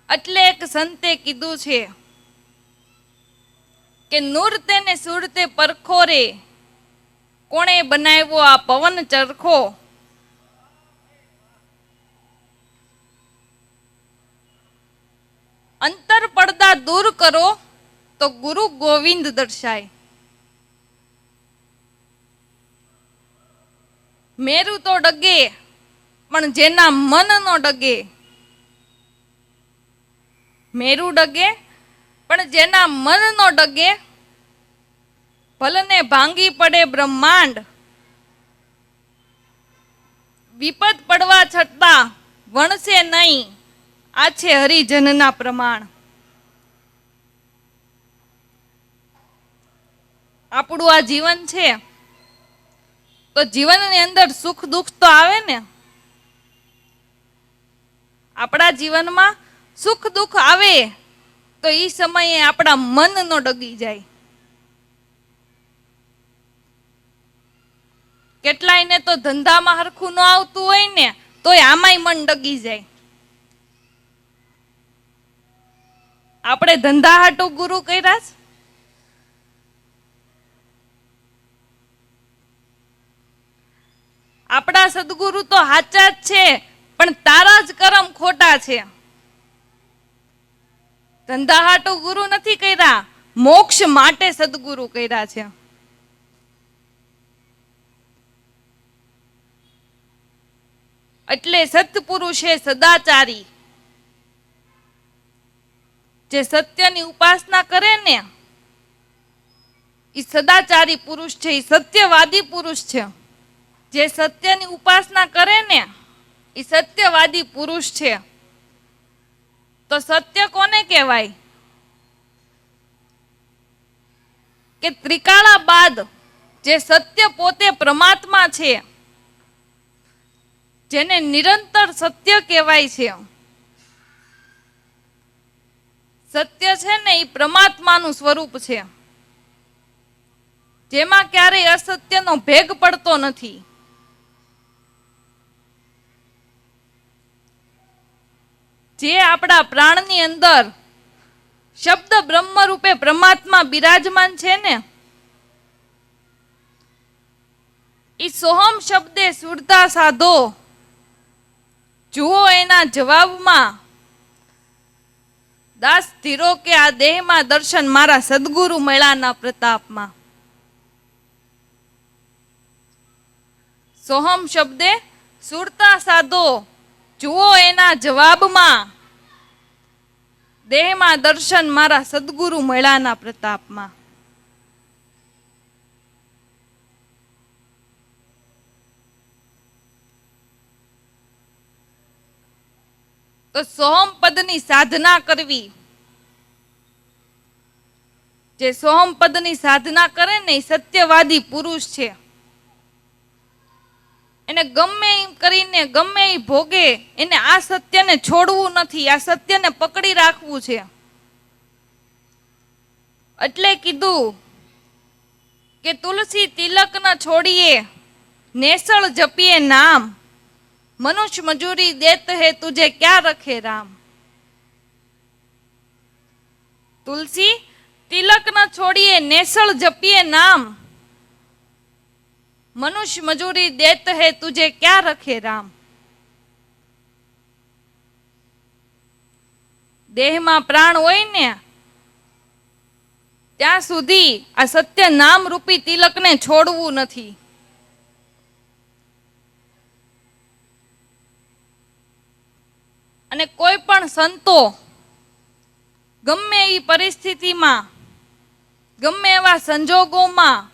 S1: એટલે એક સંતે કીધું છે કે નૂરતે ને સુરતે પરખો રે, કોણે બનાવ્યો આ પવન ચરખો. અંતર પડદા દૂર કરો તો ગુરુ ગોવિંદ દર્શાય. મેરુ તો ડગે પણ જેના મન નો ડગે. મેરુ ડગે પણ જેના મન નો ડગે. ભલને ભાંગી પડે બ્રહ્માંડ, વિપત પડવા છતાં વણશે નહીં, આ છે હરિજનના પ્રમાણ. આપણું આ જીવન છે તો જીવનની અંદર સુખ દુઃખ તો આવે ને. આપણા જીવનમાં સુખ દુઃખ આવે તો એ સમયે આપણા મન નો ડગી જાય. કેટલાયને તો ધંધામાં હરખું ન આવતું હોય ને તોય આમાંય મન ડગી જાય. આપણે ધંધા હાટુ ગુરુ કર્યા છે. આપણા સદગુરુ તો હાચા જ છે પણ તારા જ કરમ ખોટા છે. ધંધા હાટુ ગુરુ નથી કર્યા, મોક્ષ માટે સદગુરુ કર્યા છે. એટલે સત્પુરુષ એ સદાચારી, જે સત્યની ઉપાસના કરે ને એ સદાચારી પુરુષ છે, એ સત્યવાદી પુરુષ છે. જે સત્યની ઉપાસના કરે ને એ સત્યવાદી પુરુષ છે. તો સત્ય કોને કહેવાય? કે ત્રિકાળા બાદ જે સત્ય પોતે પરમાત્મા છે, જેને નિરંતર સત્ય કહેવાય છે. સત્ય છે ને એ પરમાત્માનું સ્વરૂપ છે, જેમાં ક્યારેય અસત્યનો ભેગ પડતો નથી. જે આપણા પ્રાણની અંદર શબ્દ બ્રહ્મ રૂપે પરમાત્મા બિરાજમાન છે ને એ સોહમ શબ્દે સુરતા સાધો. જુઓ એના જવાબમાં, દાસ ધીરો કે આ દેહમાં દર્શન મારા સદગુરુ મળ્યાના પ્રતાપમાં. સોહમ શબ્દે સુરતા સાધો, જુઓ એના જવાબમાં, દેહમાં દર્શન મારા સદગુરુ મળ્યાના પ્રતાપમાં. તો સોહમ પદની સાધના કરવી. જે સોહમ પદની સાધના કરે ને એ સત્યવાદી પુરુષ છે. એને ગમે એમ કરીને ગમે એ ભોગે એને આ સત્યને છોડવું નથી, આ સત્યને પકડી રાખવું છે. એટલે કીધું કે તુલસી તિલક ન છોડીએ, નેસળ જપીએ નામ, મનુષ્ય મજૂરી દેત હે તુझे क्या रखे राम. તુલસી તિલક ન છોડીએ, નેસળ જપીએ નામ, મનુષ્ય મજૂરી દેત હે તુझे क्या रखे राम. દેહમાં પ્રાણ હોય ને ત્યાં સુધી આ સત્ય નામ રૂપી તિલકને છોડવું નથી. અને કોઈ પણ સંતો ગમે એ પરિસ્થિતિમાં, ગમે એવા સંજોગોમાં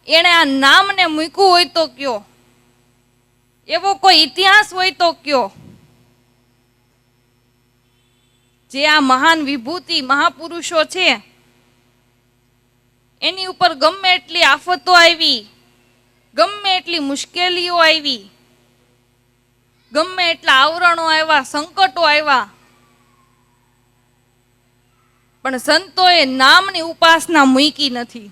S1: એણે આ નામને મૂક્યું હોય તો કયો, એવો કોઈ ઇતિહાસ હોય તો કયો. જે આ મહાન વિભૂતિ મહાપુરુષો છે એની ઉપર ગમે એટલી આફતો આવી, ગમે એટલી મુશ્કેલીઓ આવી, ગમે એટલા આવરણો આવ્યા, સંકટો આવ્યા, પણ સંતોએ નામની ઉપાસના મૂકી નથી.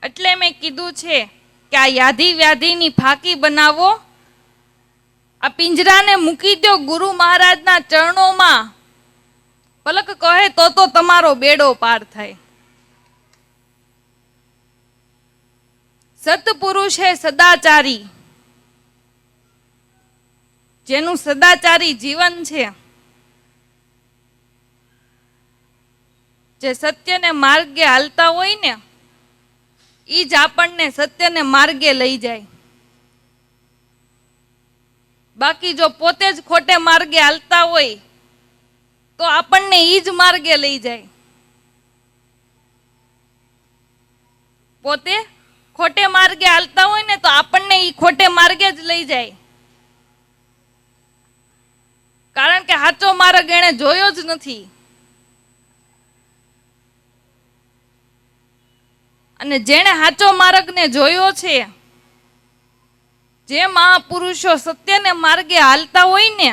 S1: એટલે મેં કીધું છે કે આ યાધિ વ્યાધિની ફાકી બનાવો, આ પિંજરાને મૂકી દો ગુરુ મહારાજના ચરણોમાં. પલક કહે તો તમારો બેડો પાર થાય. સત્પુરુષ હે સદાચારી, જેનું સદાચારી જીવન છે, જે સત્યને માર્ગે હાલતા હોય ને, ઈ જ આપણને સત્યને માર્ગે લઈ જાય. બાકી જો પોતે જ ખોટે માર્ગે હાલતા હોય તો આપણને ઈ જ માર્ગે લઈ જાય. પોતે ખોટે માર્ગે હાલતા હોય ને તો આપણને ઈ ખોટે માર્ગે જ લઈ જાય. કારણ કે સાચો માર્ગ એને જોયો જ નથી. અને જેણે સાચો માર્ગને જોયો છે, જે મહાપુરુષો સત્યને માર્ગે હાલતા હોય ને,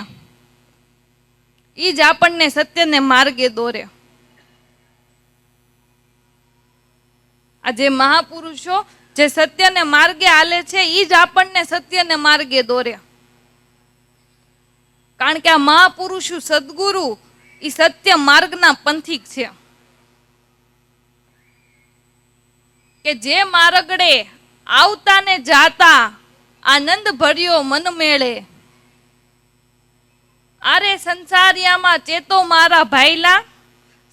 S1: ઈ જ આપણને સત્યને માર્ગે દોરે. આ જે મહાપુરુષો જે સત્યને માર્ગે હાલે છે, ઈ જ આપણને સત્યને માર્ગે દોરે. કારણ કે આ મહાપુરુષો સદગુરુ ઈ સત્ય માર્ગના પંથિક છે, કે જે માર્ગડે આવતા ને જાતા આનંદ ભર્યો મન મેળે. આરે સંસારિયામાં ચેતો મારા ભાઈલા,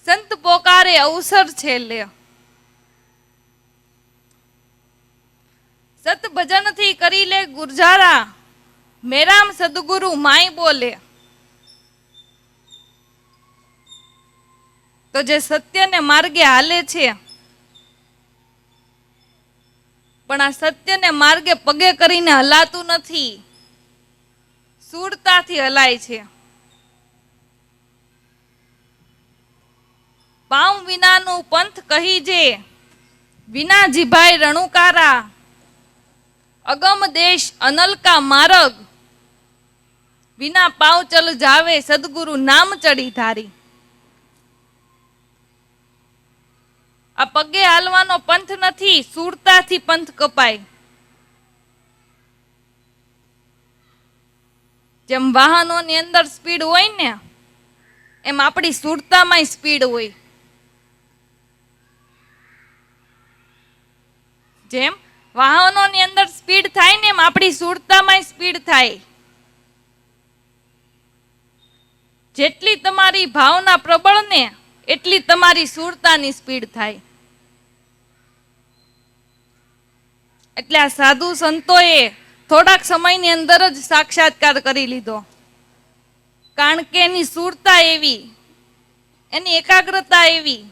S1: સંત પોકારે અવસર છે લે. સત ભજનથી કરી લે ગુરજારા, મેરામ સદગુરુ માય બોલે. તો જે સત્યને માર્ગે હાલે છે, પણ આ સત્યને માર્ગે પગે કરીને હલાતું નથી, સુરતાથી હલાય છે. પામ વિનાનું પંથ કહી જે, વિના જીભાઈ રણુકારા. અગમ દેશ અનલકા માર્ગ, વિના પાવ ચલ જાવે સદગુરુ નામ ચડી ધારી. આ પગે હાલવાનો પંથ નથી, સુરતાથી પંથ કપાય. જેમ વાહનોની અંદર સ્પીડ હોય ને, એમ આપણી સુરતામાં સ્પીડ હોય. જેમ વાહનોની અંદર સ્પીડ થાય ને, એમ આપણી સુરતામાં સ્પીડ થાય. જેટલી તમારી ભાવના પ્રબળ ને, એટલી તમારી સુરતાની સ્પીડ થાય. એટલે આ સાધુ સંતોએ થોડાક સમયની અંદર જ સાક્ષાત્કાર કરી લીધો. કારણ કે એની સુરતા એવી, એની એકાગ્રતા એવી,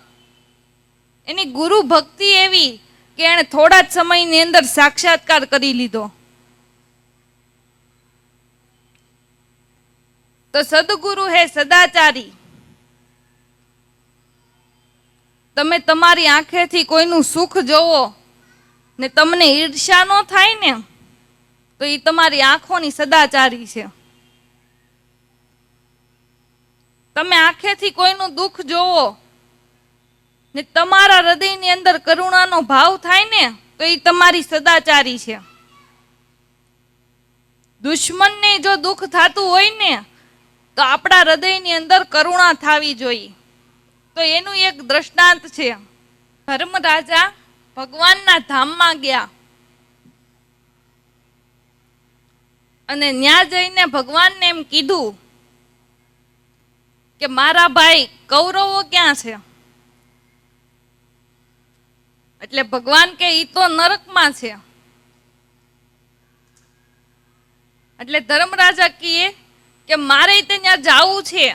S1: એની ગુરુ ભક્તિ એવી કે એણે થોડા જ સમયની અંદર સાક્ષાત્કાર કરી લીધો. તો સદગુરુ હે સદાચારી. તમે તમારી આંખેથી કોઈનું સુખ જોવો ને તમને ઈર્ષ્યા ન થાય ને, તો એ તમારી આંખોની સદાચારી છે. તમે આંખેથી કોઈનું દુઃખ જોવો ને તમારા હૃદયની અંદર કરુણાનો ભાવ થાય ને, તો એ તમારી સદાચારી છે. દુશ્મનને જો દુઃખ થતું હોય ને, તો આપણા હૃદયની અંદર કરુણા થવી જોઈએ. તો એનું એક દ્રષ્ટાંત છે. ધર્મરાજા ભગવાનના ધામમાં ગયા અને ન્યા જઈને ભગવાનને એમ કીધું કે મારા ભાઈ કૌરવો ક્યાં છે? એટલે ભગવાન કે ઈ તો નરકમાં છે. એટલે ધર્મરાજા કહે કે મારે ત્યાં જવું છે.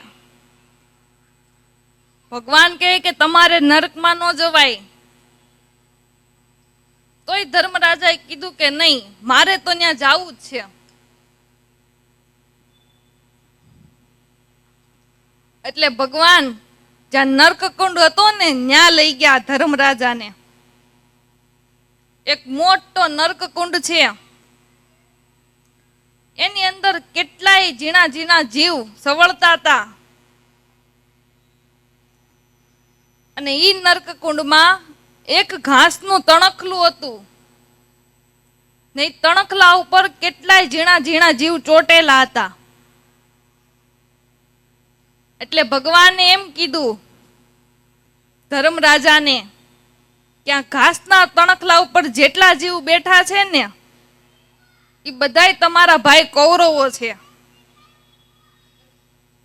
S1: ભગવાન કહે કે તમારે નરકમાં ન જવાય. તોય ધર્મરાજાએ કીધું કે નહીં, મારે તો ત્યાં જવું જ છે. એટલે ભગવાન જ્યાં નર્કકુંડ હતો ને ત્યાં લઈ ગયા ધર્મરાજાને. એક મોટો નર્કકુંડ છે, એની અંદર કેટલાય ઝીણા ઝીણા જીવ સવળતા હતા. અને ઈ નર્કકુંડમાં એક ઘાસનું તણખલું હતું ને ઈ તણખલા ઉપર કેટલાય ઝીણા ઝીણા જીવ ચોટેલા હતા. એટલે ભગવાને એમ કીધું ધર્મરાજાને કે આ ઘાસના તણખલા ઉપર જેટલા જીવ બેઠા છે ને એ બધાય તમારા ભાઈ કૌરવો છે.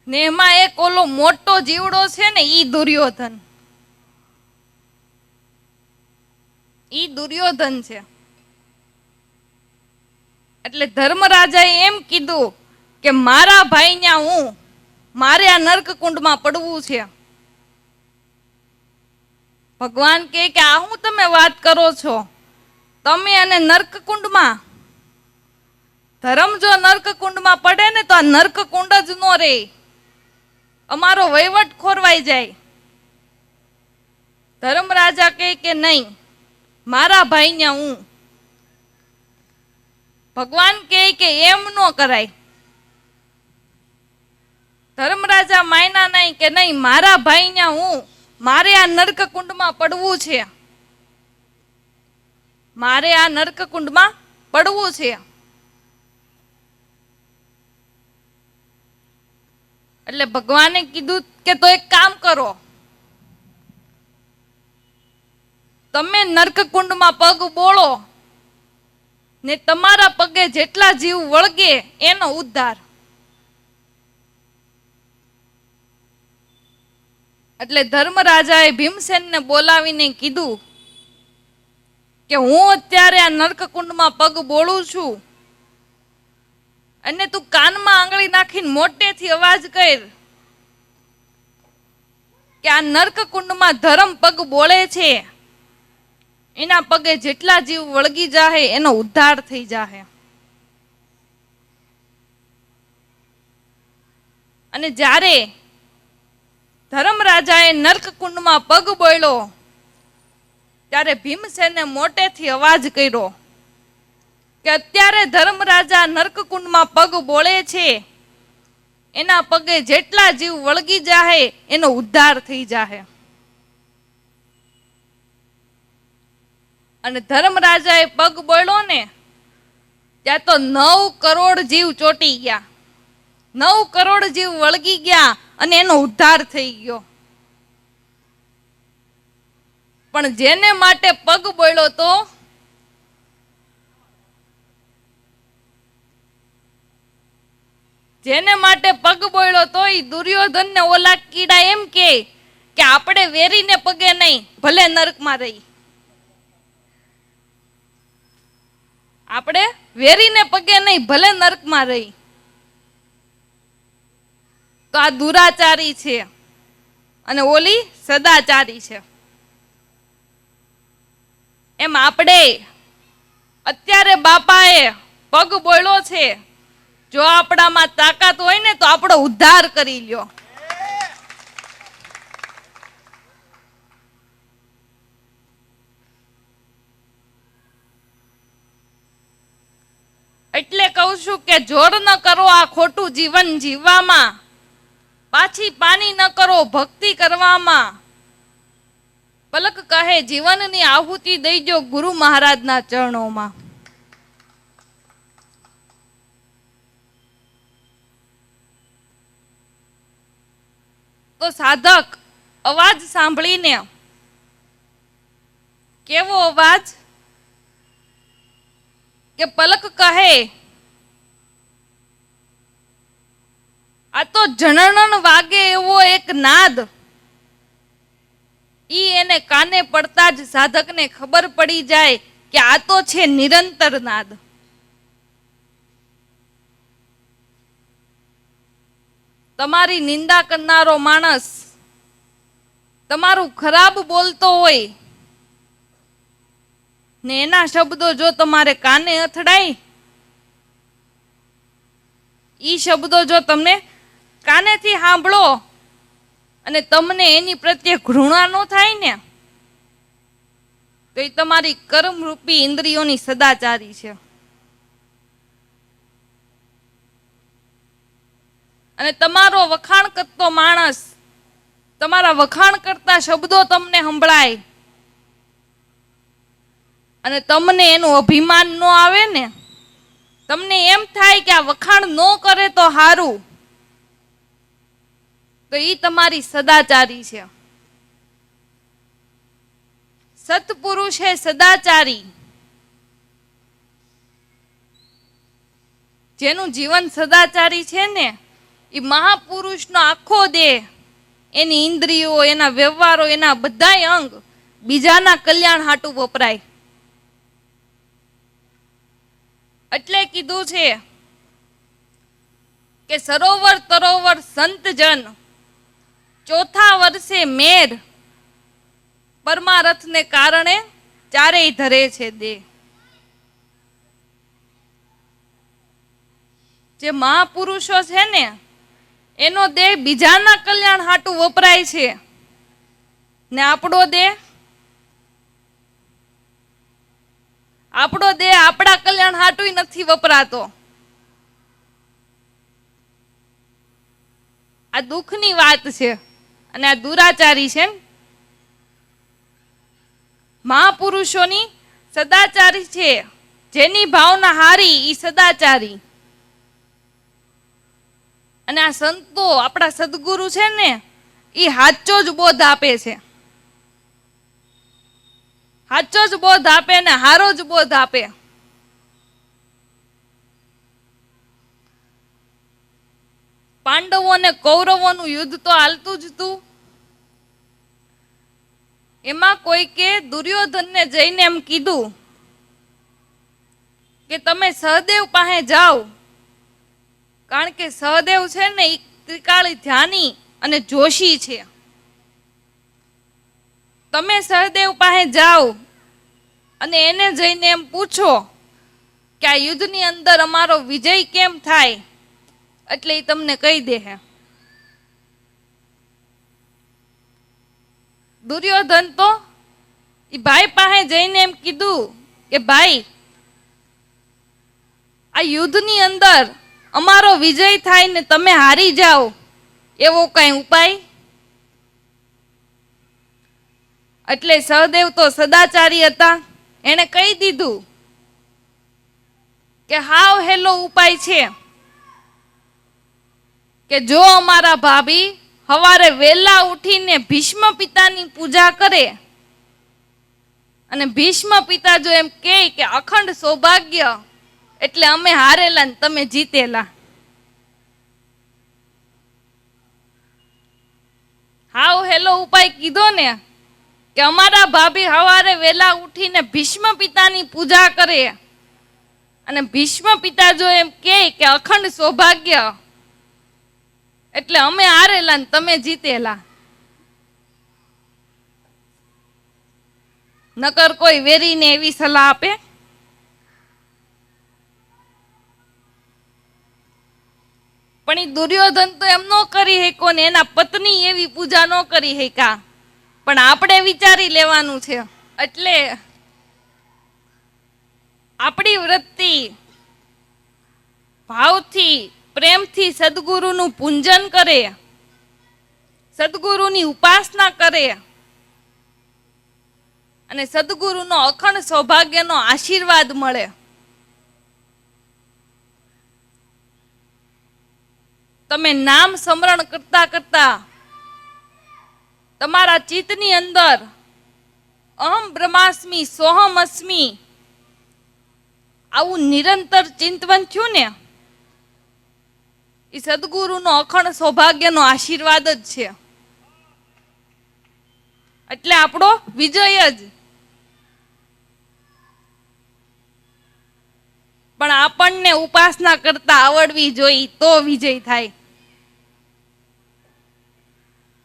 S1: ને એમાં એક ઓલો મોટો જીવડો છે ને ઈ દુર્યોધન. ઈ દુર્યોધન છે. એટલે ધર્મરાજાએ એમ કીધું કે મારા ભાઈ ન્યા હું મારે આ નર્કકુંડમાં પડવું છે. ભગવાન કહે કે આ હું તમે વાત કરો છો, તમે અને નર્કકુંડમાં? ધર્મ જો નર્કકુંડમાં પડે ને તો આ નર્કકુંડ જ નો રહે, અમારો વહીવટ ખોરવાઈ જાય. ધર્મરાજા કહે કે નહીં, મારા ભાઈ ન્યા હું. ભગવાન કહે કે એમ નો કરાય. ધર્મરાજા માયના નહીં કે નહીં, મારા ભાઈ ન્યા હું મારે આ નર્કકુંડમાં પડવું છે, મારે આ નર્કકુંડમાં પડવું છે. એટલે ભગવાને કીધું કે તો એક કામ કરો, તમે નર્કકુંડમાં પગ બોળો ને તમારા પગે જેટલા જીવ વળગે એનો ઉદ્ધાર. એટલે ધર્મરાજાએ ભીમસેનને બોલાવીને કીધું કે હું અત્યારે આ નર્કકુંડમાં પગ બોળું છું અને તું કાનમાં આંગળી નાખીને મોટેથી અવાજ કર કે આ નર્કકુંડમાં ધર્મ પગ બોળે છે, એના પગે જેટલા જીવ વળગી જાહે એનો ઉદ્ધાર થઈ જાહે. અને જ્યારે ધર્મરાજાએ નર્કકુંડમાં પગ બોળ્યો ત્યારે ભીમસેને મોટેથી અવાજ કર્યો કે અત્યારે ધર્મરાજા નર્કકુંડમાં પગ બોળે છે, એના પગે જેટલા જીવ વળગી જાહે એનો ઉદ્ધાર થઈ જાહે. અને ધર્મરાજાએ પગ બોળ્યો ને ત્યાં તો 9 કરોડ જીવ ચોટી ગયા, 9 કરોડ જીવ વળગી ગયા અને એનો ઉદ્ધાર થઈ ગયો. પણ જેને માટે પગ બોળ્યો તો જેને માટે પગ બોળ્યો તો એ દુર્યોધન ને ઓલા કીડા એમ કે આપણે વેરીને પગે નહીં, ભલે નરકમાં રહી. આપણે વેરીને પગે નહીં, ભલે નરકમાં રહી. તો આ દુરાચારી છે અને ઓલી સદાચારી છે. એમ આપણે અત્યારે બાપાએ પગ બોળ્યો છે, જો આપણામાં તાકાત હોય ને તો આપણો ઉદ્ધાર કરી લ્યો. એટલે કહું છું કે જોર ન કરો આ ખોટું જીવન જીવવામાં, પાછી પાની ન કરો ભક્તિ કરવામાં. પલક કહે જીવનની આહુતિ દઈજો ગુરુ મહારાજના ચરણોમાં. તો સાધક અવાજ સાંભળીને, કેવો અવાજ કે પલક કહે આ તો જણન વાગે એવો એક નાદ. ઈ એને કાને પડતા જ સાધકને ખબર પડી જાય કે આ તો છે નિરંતર નાદ. તમારી નિંદા કરનારો માણસ તમારું ખરાબ બોલતો હોય ને એના શબ્દો જો તમારે કાને અથડાય, ઈ શબ્દો જો તમને કાનેથી સાંભળો અને તમને એની પ્રત્યે ઘૃણા ન થાય ને, તો એ તમારી કર્મરૂપી ઇન્દ્રિયોની સદાચારી છે. અને તમારો વખાણ કરતો માણસ, તમારા વખાણ કરતા શબ્દો તમને સંભળાય અને તમને એનું અભિમાન ન આવે ને, તમને એમ થાય કે આ વખાણ ન કરે તો સારું, તો એ તમારી સદાચારી છે. સત્પુરુષ હે સદાચારી. જેનું જીવન સદાચારી છે ને, એ મહાપુરુષનો આખો દેહ, એની ઇન્દ્રિયો, એના વ્યવહારો, એના બધાય અંગ બીજાના કલ્યાણ હાટું વપરાય. એટલે કીધું છે કે સરોવર તરોવર સંતજન, ચોથા વર્ષે મેર, પરમારથને કારણે ચારેય ધરે છે દેહ. જે મહાપુરુષો છે ને, એનો દેહ બીજાના કલ્યાણ હાટું વપરાય છે, ને આપણો દેહ આપણા કલ્યાણ હાટું નથી વપરાતો. આ દુઃખની વાત છે અને આ દુરાચારી છે. મહાપુરુષોની સદાચારી છે, જેની ભાવના હારી ઈ સદાચારી. અને આ સંતો, આપણા સદગુરુ છે ને, એ સાચો જ બોધ આપે છે. સાચો જ બોધ આપે ને હારો જ બોધ આપે. પાંડવો અને કૌરવોનું યુદ્ધ તો હાલતું જ હતું. એમાં કોઈકે દુર્યોધનને જઈને એમ કીધું કે તમે સહદેવ પાસે જાઓ, કારણ કે સહદેવ છે ને એ ત્રિકાળી ધ્યાની અને જોશી છે. તમે સહદેવ પાસે જાઓ અને એને જઈને એમ પૂછો કે આ યુદ્ધની અંદર અમારો વિજય કેમ થાય, એટલે એ તમને કહી દે. દુર્યોધન તો એ ભાઈ પાસે જઈને એમ કીધું કે ભાઈ, આ યુદ્ધની અંદર અમારો વિજય થાય ને તમે હારી જાઓ, એવો કઈ ઉપાય? એટલે સહદેવ તો સદાચારી હતા, એને કહી દીધું કે હાવ હેલો ઉપાય છે કે જો અમારા ભાભી સવારે વહેલા ઉઠીને ભીષ્મ પિતાની પૂજા કરે, અને ભીષ્મ પિતા જો એમ કહે કે અખંડ સૌભાગ્ય, એટલે અમે હારેલા ને તમે જીતેલા. હાવ હેલો ઉપાય કીધો ને, કે અમારા ભાભી સવારે વહેલા ઉઠીને ભીષ્મ પિતાની પૂજા કરે, અને ભીષ્મ પિતા જો એમ કહે કે અખંડ સૌભાગ્ય, એટલે અમે હારેલા ને તમે જીતેલા. નકર કોઈ વેરીને એવી સલાહ આપે? પણ એ દુર્યોધન તો એમ ન કરી શક્યો ને એના પત્ની એવી પૂજા ન કરી શક્યા. પણ આપણે વિચારી લેવાનું છે. એટલે આપણી વૃત્તિ ભાવથી, પ્રેમથી સદગુરુનું પૂજન કરે, સદગુરુની ઉપાસના કરે, અને સદગુરુનો અખંડ સૌભાગ્યનો આશીર્વાદ મળે. તમે નામ સ્મરણ કરતા કરતા તમારા ચિત્તની અંદર અહમ બ્રહ્માસ્મિ સોહમ અસ્મિ આવું નિરંતર ચિંતવન થયું ને, એ સદગુરુનો અખંડ સૌભાગ્યનો આશીર્વાદ જ છે. એટલે આપણો વિજય જ. પણ આપણને ઉપાસના કરતા આવડવી જોઈએ તો વિજય થાય.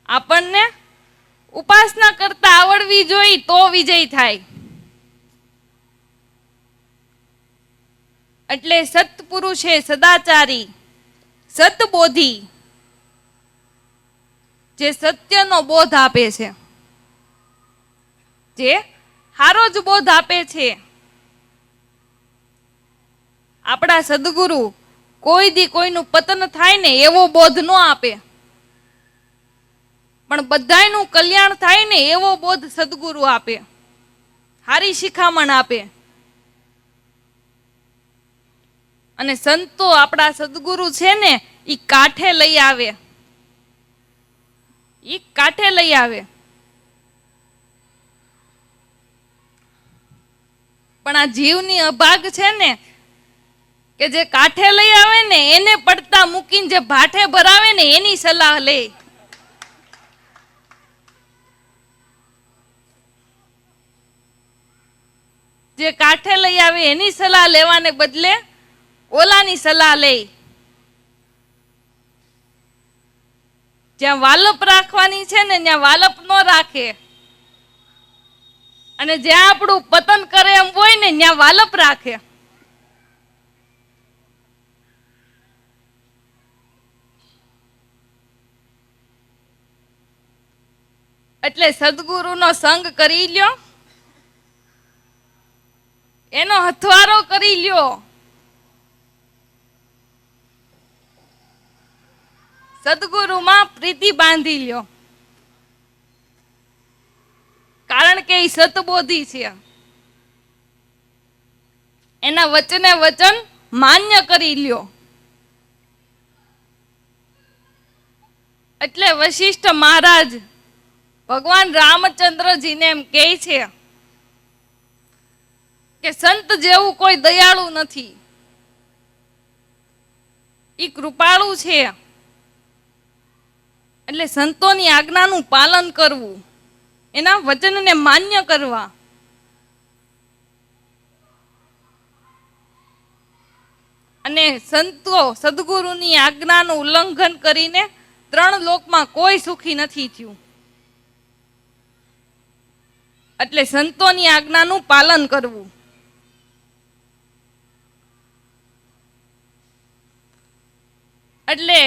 S1: આપણને ઉપાસના કરતા આવડવી જોઈએ તો વિજય થાય. એટલે સત્પુરુષે સદાચારી, સતબોધી, જે સત્યનો બોધ આપે છે, જે સારો જ બોધ આપે છે. આપણા સદગુરુ કોઈ દી કોઈનું પતન થાય ને એવો બોધ ન આપે, પણ બધાયનું કલ્યાણ થાય ને એવો બોધ સદગુરુ આપે, હારી શિખામણ આપે. અને સંતો આપણા સદગુરુ છે ને એ કાંઠે લઈ આવે, ઈ કાંઠે લઈ આવે. પણ આ જીવની અભાગ છે ને કે જે કાંઠે લઈ આવે ને એને પડતા મૂકીને જે ભાઠે ભરાવે ને એની સલાહ લે. જે કાંઠે લઈ આવે એની સલાહ લેવાને બદલે ઓલાની સલાહ લે. જ્યાં વાલપ રાખવાની છે ને ત્યાં વાલપ ન રાખે, અને જ્યાં આપણું પતન કરે એમ હોય ને ત્યાં વાલપ રાખે. એટલે સદગુરુનો સંગ કરી લ્યો, એનો હથવારો કરી લ્યો. સદગુરુમાં પ્રીતિ બાંધી લ્યો, કારણ કે એ સતબોધી છે. એના વચને વચન માન્ય કરી લ્યો. એટલે વશિષ્ઠ મહારાજ ભગવાન રામચંદ્રજીને એમ કહે છે કે સંત જેવું કોઈ દયાળુ નથી, ઈ કૃપાળુ છે. એટલે સંતોની આજ્ઞાનું પાલન કરવું, એના વચનને માન્ય કરવા. અને સંતો સદગુરુની આજ્ઞાનું ઉલ્લંઘન કરીને 3 લોકમાં કોઈ સુખી નથી થયું. એટલે સંતોની આજ્ઞાનું પાલન કરવું. એટલે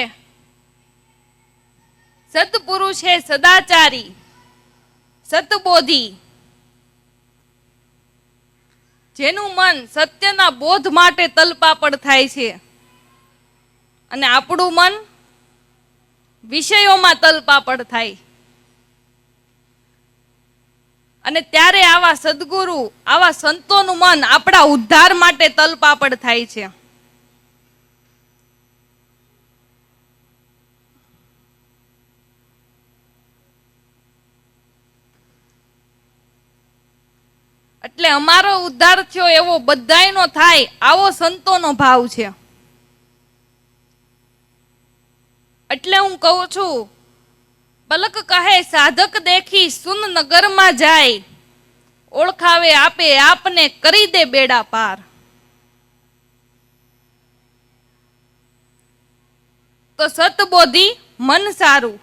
S1: સત્પુરુષ છે સદાચારી, સતબોધી, જેનું મન સત્યના બોધ માટે તલપાપડ થાય છે, અને આપણું મન વિષયોમાં તલપાપડ થાય. અને ત્યારે આવા સદગુરુ, આવા સંતોનું મન આપણા ઉદ્ધાર માટે તલપાપડ થાય છે. એટલે અમારો ઉદ્ધાર થયો એવો બધાયનો થાય, આવો સંતોનો ભાવ છે. એટલે હું કહું છું, પલક કહે સાધક દેખી સુન નગરમાં જાય, ઓળખાવે આપે આપને કરી દે બેડા પાર. તો સતબોધી મન સારું,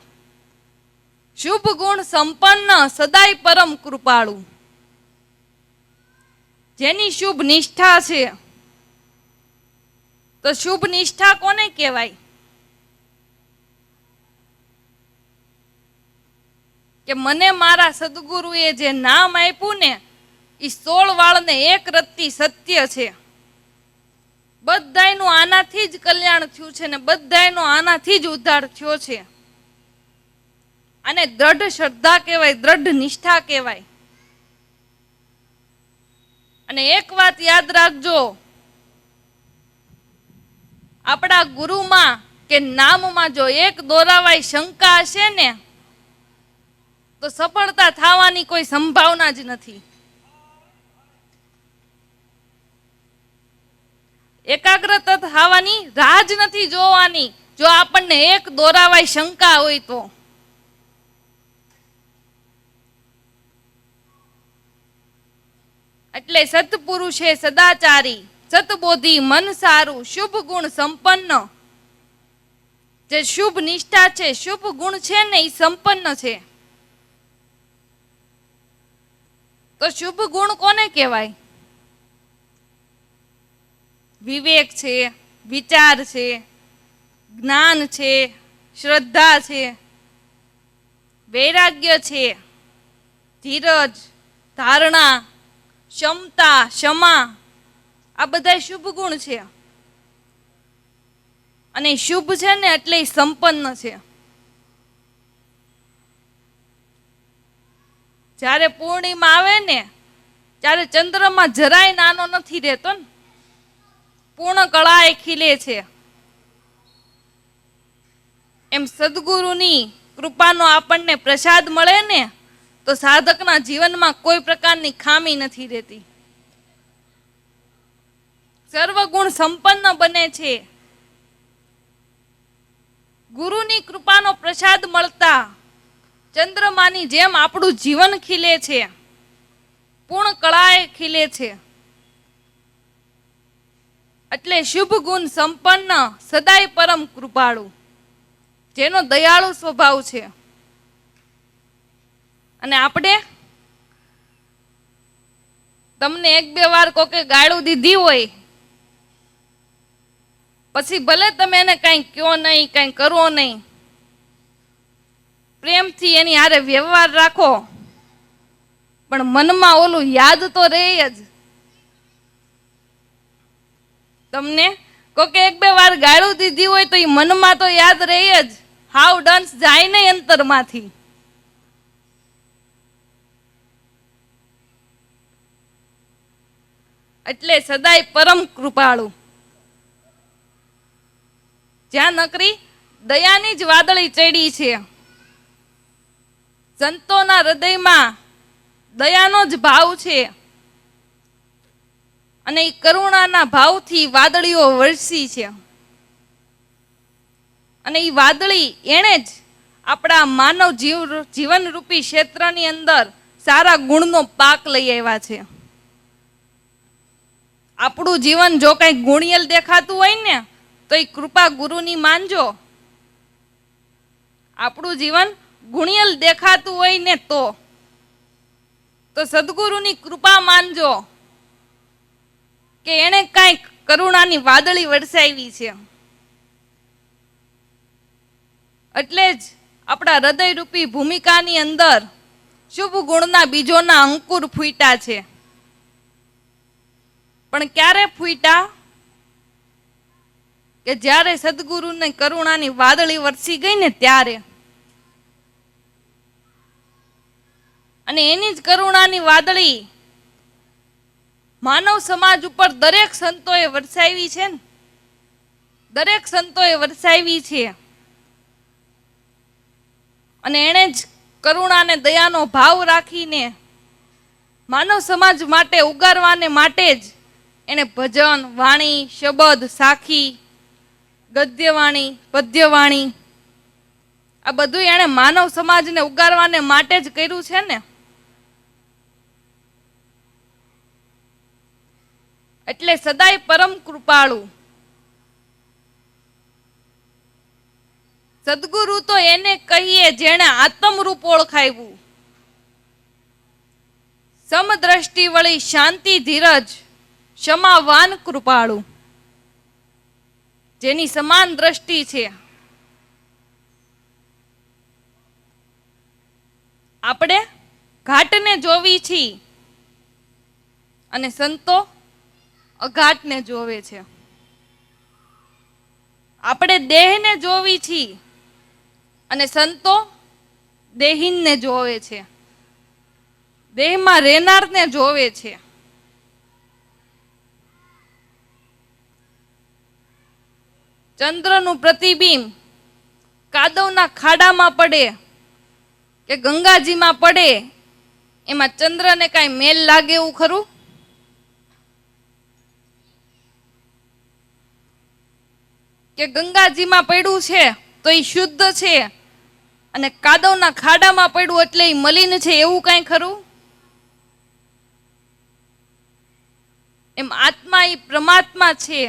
S1: શુભ ગુણ સંપન્ન સદાય પરમ કૃપાળુ, જેની શુભ નિષ્ઠા છે. તો શુભ નિષ્ઠા કોને કહેવાય? કે મને મારા સદગુરુએ જે નામ આપ્યું ને એ 16 વાળને એક રત્તી સત્ય છે. બધાયનું આનાથી જ કલ્યાણ થયું છે ને બધાયનો આનાથી જ ઉદ્ધાર થયો છે. અને દ્રઢ શ્રદ્ધા કહેવાય, દ્રઢ નિષ્ઠા કહેવાય. અને એક વાત યાદ રાખજો, આપણા ગુરુમાં કે નામમાં જો એક દોરાવાય શંકા હશે ને તો સફળતા થવાની કોઈ સંભાવના જ નથી. એકાગ્રતા થવાની રાહ જ નથી જોવાની, જો આપણને એક દોરાવાય શંકા હોય તો. એટલે સત્પુરુષ છે સદાચારી, સતબોધી મન સારું, શુભ ગુણ સંપન્ન. જે શુભ નિષ્ઠા છે, શુભ ગુણ છે ને એ સંપન્ન છે. તો શુભ ગુણ કોને કહેવાય? વિવેક છે, વિચાર છે, જ્ઞાન છે, શ્રદ્ધા છે. વૈરાગ્ય છે, ધીરજ, ધારણા, ક્ષમતા, ક્ષમા, આ બધા શુભ ગુણ છે. અને શુભ છે ને એટલે સંપન્ન છે. જ્યારે પૂર્ણિમા આવે ને ત્યારે ચંદ્રમાં જરાય નાનો નથી રહેતો ને, પૂર્ણ કળાએ ખીલે છે. એમ સદગુરુની કૃપાનો આપણને પ્રસાદ મળે ને તો સાધકના જીવનમાં કોઈ પ્રકારની ખામી નથી રહેતી. સર્વગુણ સંપન્ન બને છે. ગુરુની કૃપાનો પ્રસાદ મળતા ચંદ્રમાની જેમ આપણું જીવન ખીલે છે, પૂર્ણ કળાએ ખીલે છે. એટલે શુભ ગુણ સંપન્ન, સદાય પરમ કૃપાળુ, જેનો દયાળુ સ્વભાવ છે. અને આપણે તમને એક બે વાર કોકે ગાળું દીધી હોય, પછી ભલે તમે એને કઈ કયો નહીં, કઈ કરો નહીં, પ્રેમથી એની હારે વ્યવહાર રાખો, પણ મનમાં ઓલું યાદ તો રહે જ. તમને કોકે એક બે વાર ગાળું દીધી હોય તો એ મનમાં તો યાદ રહે જ, હાવ ડંસ જાય નહીં અંતરમાંથી. એટલે સદાય પરમ કૃપાળુ, જ્યાં નકરી દયાની જ વાદળી ચડી છે. સંતોના હૃદયમાં દયાનો જ ભાવ છે, અને એ કરુણાના ભાવથી વાદળીઓ વરસી છે. અને એ વાદળી એણે જ આપણા માનવ જીવનરૂપી ક્ષેત્રની અંદર સારા ગુણનો પાક લઈ આવ્યા છે. આપણું જીવન જો કંઈ ગુણિયલ દેખાતું હોય ને તો એ કૃપા ગુરુની માનજો. આપણું જીવન ગુણિયલ દેખાતું હોય ને તો સદગુરુની કૃપા માનજો કે એણે કાંઈક કરુણાની વાદળી વરસાવી છે. એટલે જ આપણા હૃદયરૂપી ભૂમિકાની અંદર શુભ ગુણના બીજોના અંકુર ફૂટ્યા છે. પણ ક્યારે ફૂટ્યા? કે જ્યારે સદગુરુને કરુણાની વાદળી વરસી ગઈ ને ત્યારે. અને એની જ કરુણાની વાદળી માનવ સમાજ ઉપર દરેક સંતોએ વરસાવી છે ને, દરેક સંતોએ વરસાવી છે. અને એણે જ કરુણાને દયાનો ભાવ રાખીને માનવ સમાજ માટે ઉગારવાને માટે જ એણે ભજન, વાણી, શબ્દ, સાખી, ગદ્યવાણી, પદ્યવાણી, આ બધું એણે માનવ સમાજને ઉગારવાને માટે જ કર્યું છે ને. એટલે સદાય પરમ કૃપાળુ. સદગુરુ તો એને કહીએ જેણે આત્મરૂપ ઓળખાવ્યું. સમદ્રષ્ટિ વળી શાંતિ, ધીરજ, ક્ષમાવાન કૃપાળુ, જેની સમાન દ્રષ્ટિ છે. આપણે ઘાટને જોવી છીએ અને સંતો અઘાટને જોવે છે. આપણે દેહને જોવી છીએ અને સંતો દેહીનને જોવે છે, દેહમાં રહેનારને જોવે છે. ચંદ્રનું પ્રતિબિંબ કાદવના ખાડામાં પડે કે ગંગાજીમાં પડે, એમાં ચંદ્રને કાંઈ મેલ લાગે એવું ખરું? કે ગંગાજીમાં પડ્યું છે તો એ શુદ્ધ છે, અને કાદવના ખાડામાં પડ્યું એટલે એ મલિન છે, એવું કાંઈ ખરું? એમ આત્મા એ પરમાત્મા છે,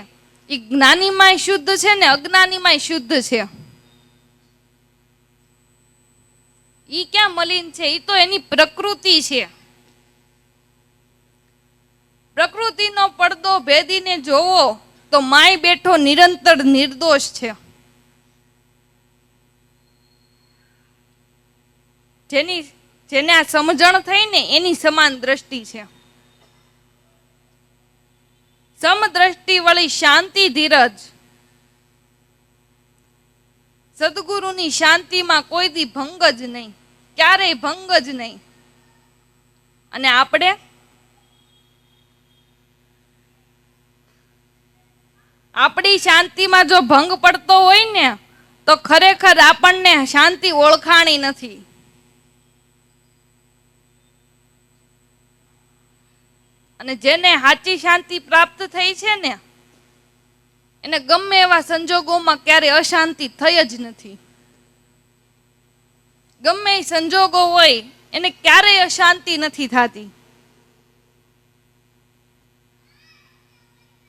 S1: એ જ્ઞાનીમાંય શુદ્ધ છે ને અજ્ઞાનીમાંય શુદ્ધ છે. ઈ ક્યાં મલિન છે? ઈ તો એની પ્રકૃતિ છે. પ્રકૃતિનો પડદો ભેદીને જોવો તો માય બેઠો નિરંતર નિર્દોષ છે. જેને આ સમજણ થઈ ને એની સમાન દ્રષ્ટિ છે. સમદ્રષ્ટિ વળી શાંતિ ધીરજ. સદગુરુની શાંતિમાં કોઈ દી ભંગ જ નહીં, ક્યારેય ભંગ જ નહીં. અને આપણી શાંતિમાં જો ભંગ પડતો હોય ને તો ખરેખર આપણને શાંતિ ઓળખાણી નથી. અને જેને સાચી શાંતિ પ્રાપ્ત થઈ છે ને એને ગમે એવા સંજોગોમાં ક્યારે અશાંતિ થઈ જ નથી. ગમે એ સંજોગો હોય એને ક્યારેય અશાંતિ નથી થતી.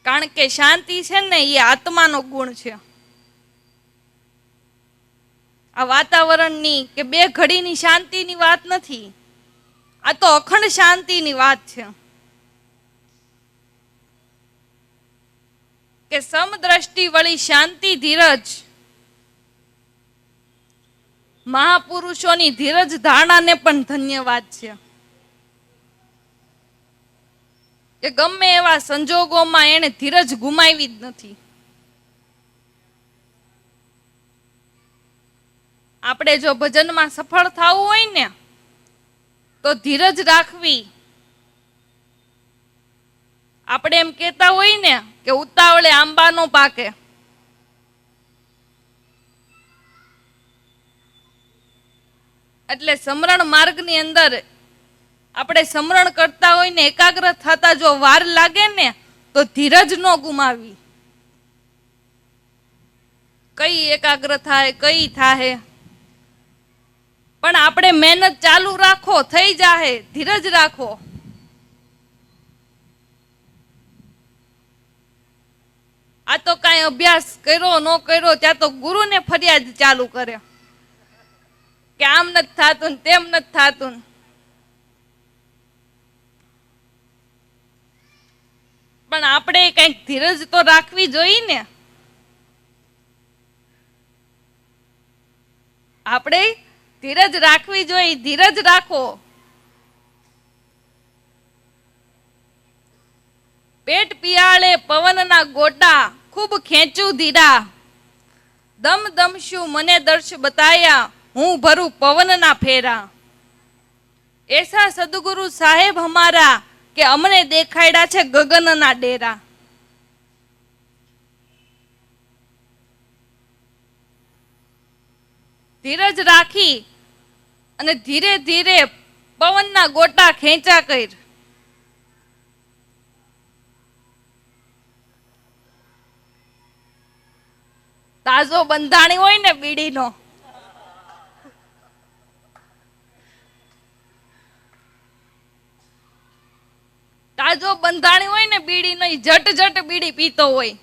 S1: કારણ કે શાંતિ છે ને એ આત્માનો ગુણ છે. આ વાતાવરણની કે બે ઘડીની શાંતિની વાત નથી, આ તો અખંડ શાંતિની વાત છે. કે સમદ્રષ્ટિ વળી શાંતિ ધીરજ. મહાપુરુષોની ધીરજ ધારણાને પણ ધન્યવાદ છે કે ગમે એવા સંજોગોમાં એને ધીરજ ગુમાવી જ નથી. આપણે જો ભજનમાં સફળ થવું હોય ને તો ધીરજ રાખવી. આપણે એમ કહેતા હોય ને કે ઉતાવળે આંબા નો પાકે. એટલે સમરણ માર્ગની અંદર આપણે સમરણ કરતા હોય ને એકાગ્ર થતા જો વાર લાગે ને તો ધીરજ ન ગુમાવી. કઈ એકાગ્ર થાય કઈ થાય, પણ આપણે મહેનત ચાલુ રાખો, થઈ જાહે. ધીરજ રાખો. આ તો કાંઈ અભ્યાસ કર્યો ન કર્યો ત્યાં તો ગુરુને ફરિયાદ ચાલુ કરે કે આમ નથી થાતું ને તેમ નથી થાતું. પણ આપણે કંઈક ધીરજ તો રાખવી જોઈએ ને. આપણે ધીરજ રાખવી જોઈએ. ધીરજ રાખો. પેટ પિયાળે પવનના ગોટા ખૂબ ખેંચું ધીરા. દમ દમશું મને દર્શ બતાયા હું ભરું પવનના ફેરા. એસા સદગુરુ સાહેબ હમારા કે અમને દેખાડ્યા છે ગગનના ડેરા. ધીરજ રાખી અને ધીરે ધીરે પવનના ગોટા ખેંચા કર. તાજો બંધાણી હોય ને બીડીનો, તાજો બંધાણી હોય ને બીડીનો, જટ જટ બીડી પીતો હોય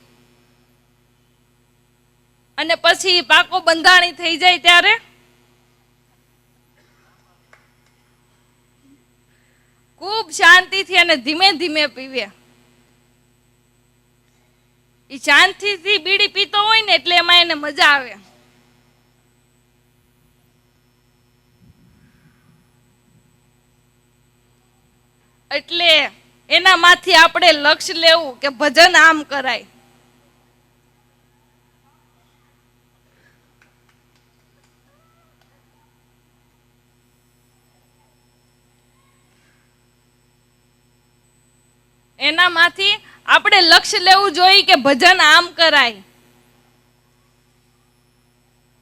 S1: અને પછી પાકો બંધાણી થઈ જાય ત્યારે ખૂબ શાંતિથી અને ધીમે ધીમે પીવે. એ શાંતિથી બીડી પીતો હોય ને એટલે એમાં એને મજા આવે. એટલે એનામાંથી આપણે લક્ષ્ય લેવું કે ભજન આમ કરાય. એનામાંથી આપણે લક્ષ્ય લેવું જોઈએ કે ભજન આમ કરાય.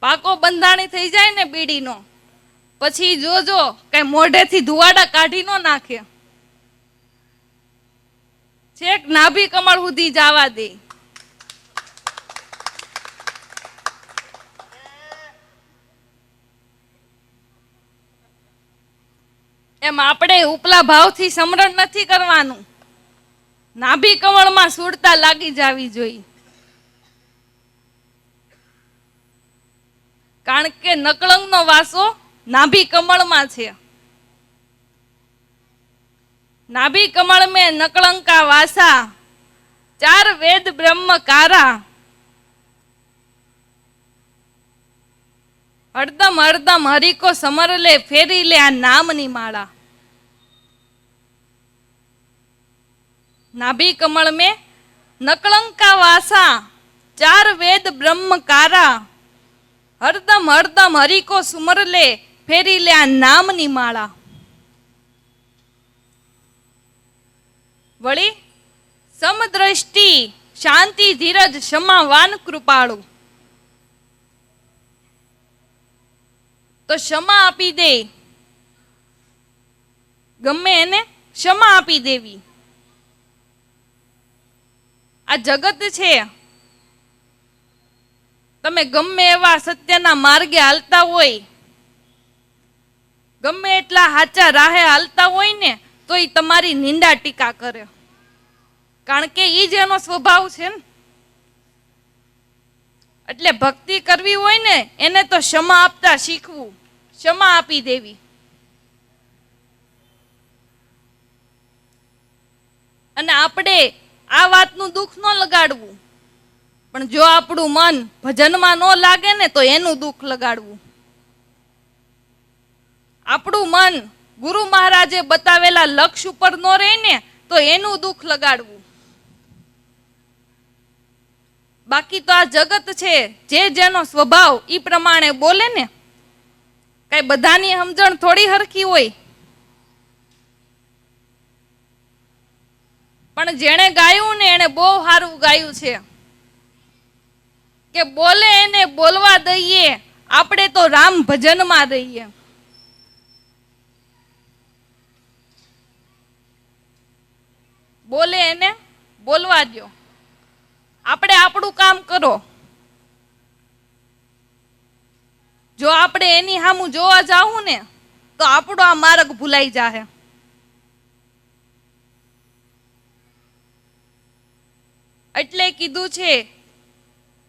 S1: પાકો બંધાણી થઈ જાય ને બીડીનો પછી જોજો કઈ મોઢેથી ધુવાડા કાઢી નો નાખે, છેક નાભી કમળ સુધી જવા દે. એમ આપણે ઉપલા ભાવથી સમરણ નથી કરવાનું, નાભી કમળમાં સુરતા લાગી જાવી જોઈએ. કારણ કે નકળંગનો વાસો નાભી કમળમાં છે. નાભી કમળ में नकलंग का वासा, चार वेद ब्रह्म कारा. હરદમ હરદમ હરિકો સમર લે, ફેરી લે આ નામની માળા. નાભી કમળ में નકળંકા વાસા, ચાર વેદ બ્રહ્મ કારા. હરદમ હરદમ હરિકો સુમર લે, ફેરી લે આ નામની માળા. વળી સમદ્રષ્ટિ, શાંતિ ધીરજ ક્ષમાવાન કૃપાળુ. તો ક્ષમા આપી દે, ગમે એને ક્ષમા આપી દેવી. આ જગત છે, તમે ગમે એવા સત્યના માર્ગે હાલતા હોય, ગમે એટલા સાચા રાહે હાલતા હોય ને, તો એ તમારી નિંદા ટીકા કરે, કારણ કે એ જ એનો સ્વભાવ છે ને. એટલે ભક્તિ કરવી હોય ને, એને તો ક્ષમા આપતા શીખવું, ક્ષમા આપી દેવી. અને આપણે આ વાતનું દુઃખ ન લગાડવું, પણ જો આપણું મન ભજનમાં ન લાગે ને, તો એનું દુઃખ લગાડવું. આપણું મન ગુરુ મહારાજે બતાવેલા લક્ષ્ય ઉપર ન રહે ને, તો એનું દુઃખ લગાડવું. બાકી તો આ જગત છે, જે જેનો સ્વભાવ ઈ પ્રમાણે બોલે ને. કઈ બધાની સમજણ થોડી હરખી હોય. પણ જેણે ગાયું ને, એને બહુ સારું ગાયું છે કે બોલે એને બોલવા દઈએ, આપણે તો રામ ભજનમાં રહીએ. બોલે એને બોલવા દો, આપણે આપણું કામ કરો. જો આપણે એની સામું જોવા જાવું ને, તો આપણો આ માર્ગ ભૂલાઈ જાહે. એટલે કીધું છે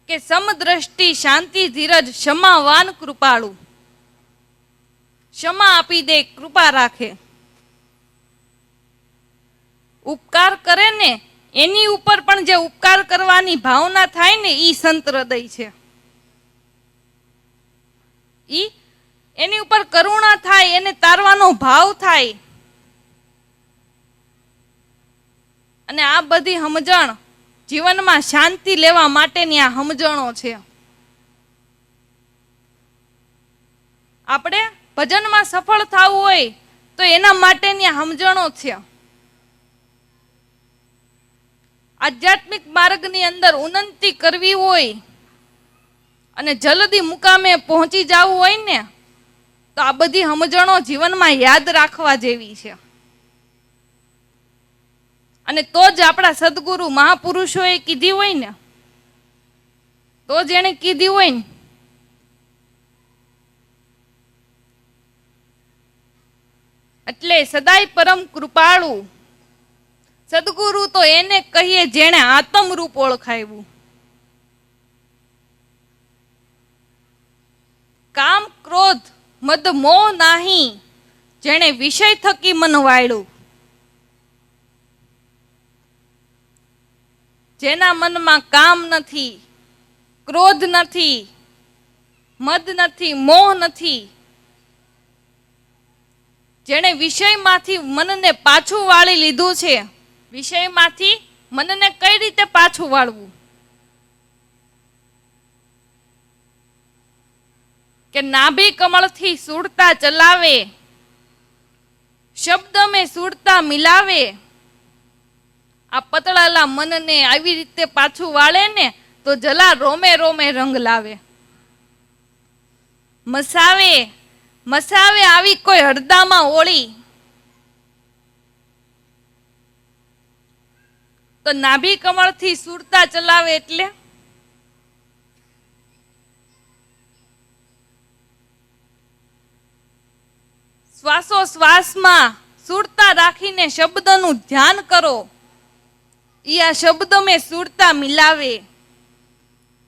S1: કે સમદ્રષ્ટિ, શાંતિ ધીરજ ક્ષમાવાન કૃપાળુ. ક્ષમા આપી દે, કૃપા રાખે. ઉપકાર કરે ને, એની ઉપર પણ જે ઉપકાર કરવાની ભાવના થાય ને, ઈ સંત હૃદય છે. ઈ એની ઉપર કરુણા થાય, એને તારવાનો ભાવ થાય. અને આ બધી સમજણ જીવનમાં શાંતિ લેવા માટેની આ સમજણો છે. આપણે ભજનમાં સફળ થવું હોય તો એના માટેની આ સમજણો છે. આધ્યાત્મિક માર્ગની અંદર ઉન્નતિ કરવી હોય અને જલ્દી મુકામે પહોંચી જવું હોય ને, તો આ બધી સમજણો જીવનમાં યાદ રાખવા જેવી છે. અને તો જ આપણા સદગુરુ મહાપુરુષોએ કીધી હોય ને, તો જ એને કીધી હોય ને. એટલે સદાય પરમ કૃપાળુ સદગુરુ તો એને કહીએ જેણે આત્મરૂપ ઓળખાવ્યું. કામ ક્રોધ મદ મોહ નાહી, જેણે વિષય થકી મન વાળ્યું. જેના મનમાં કામ નથી, ક્રોધ નથી, મદ નથી, મોહ નથી, જેણે વિષયમાંથી મનને પાછું વાળી લીધું છે. વિષયમાંથી મનને કઈ રીતે પાછું વાળવું? કે નાભી કમળથી સુરતા ચલાવે, શબ્દ મેં સુરતા મિલાવે. આ પતળાલા મનને આવી રીતે પાછું વાળે ને, તો જલા રોમે રોમે રંગ લાવે. મસાવે મસાવે આવી કોઈ હરદામાં ઓળી, તો નાભી કમળથી સુરતા ચલાવે એટલે શ્વાસોશ્વાસમાં સુરતા રાખીને શબ્દનું ધ્યાન કરો. ઈ આ શબ્દ મેં સુરતા મિલાવે.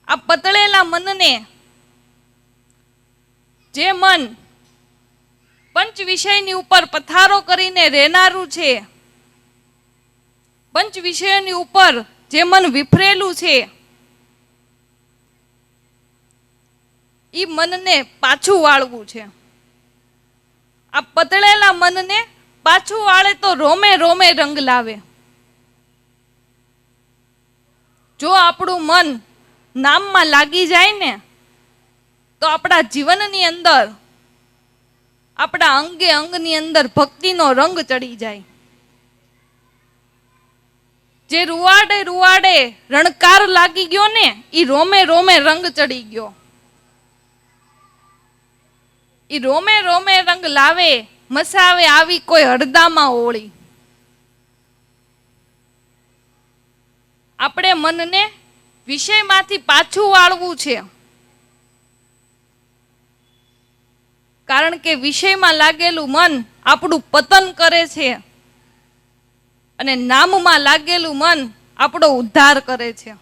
S1: આ પતળેલા મનને, જે મન પંચ વિષયની ઉપર પથારો કરીને રહેનારું છે, પંચ વિષયોની ઉપર જે મન વિફરેલું છે, એ મનને પાછું વાળવું છે. આ પતળેલા મનને પાછું વાળે તો રોમે રોમે રંગ લાવે. જો આપણું મન નામમાં લાગી જાય ને તો આપણા જીવનની અંદર, આપણા અંગે અંગની અંદર ભક્તિનો રંગ ચડી જાય. જે રૂવાડે રૂવાડે રણકાર લાગી ગયો ને એ રોમે રોમે રંગ ચડી ગયો. એ રોમે રોમે રંગ લાવે, મસાવે આવી કોઈ હળદામાં હોળી. આપણે મનને વિષયમાંથી પાછું વાળવું છે. કારણ કે વિષયમાં લાગેલું મન આપણું પતન કરે છે અને નામમાં લાગેલું મન આપણો ઉદ્ધાર કરે છે.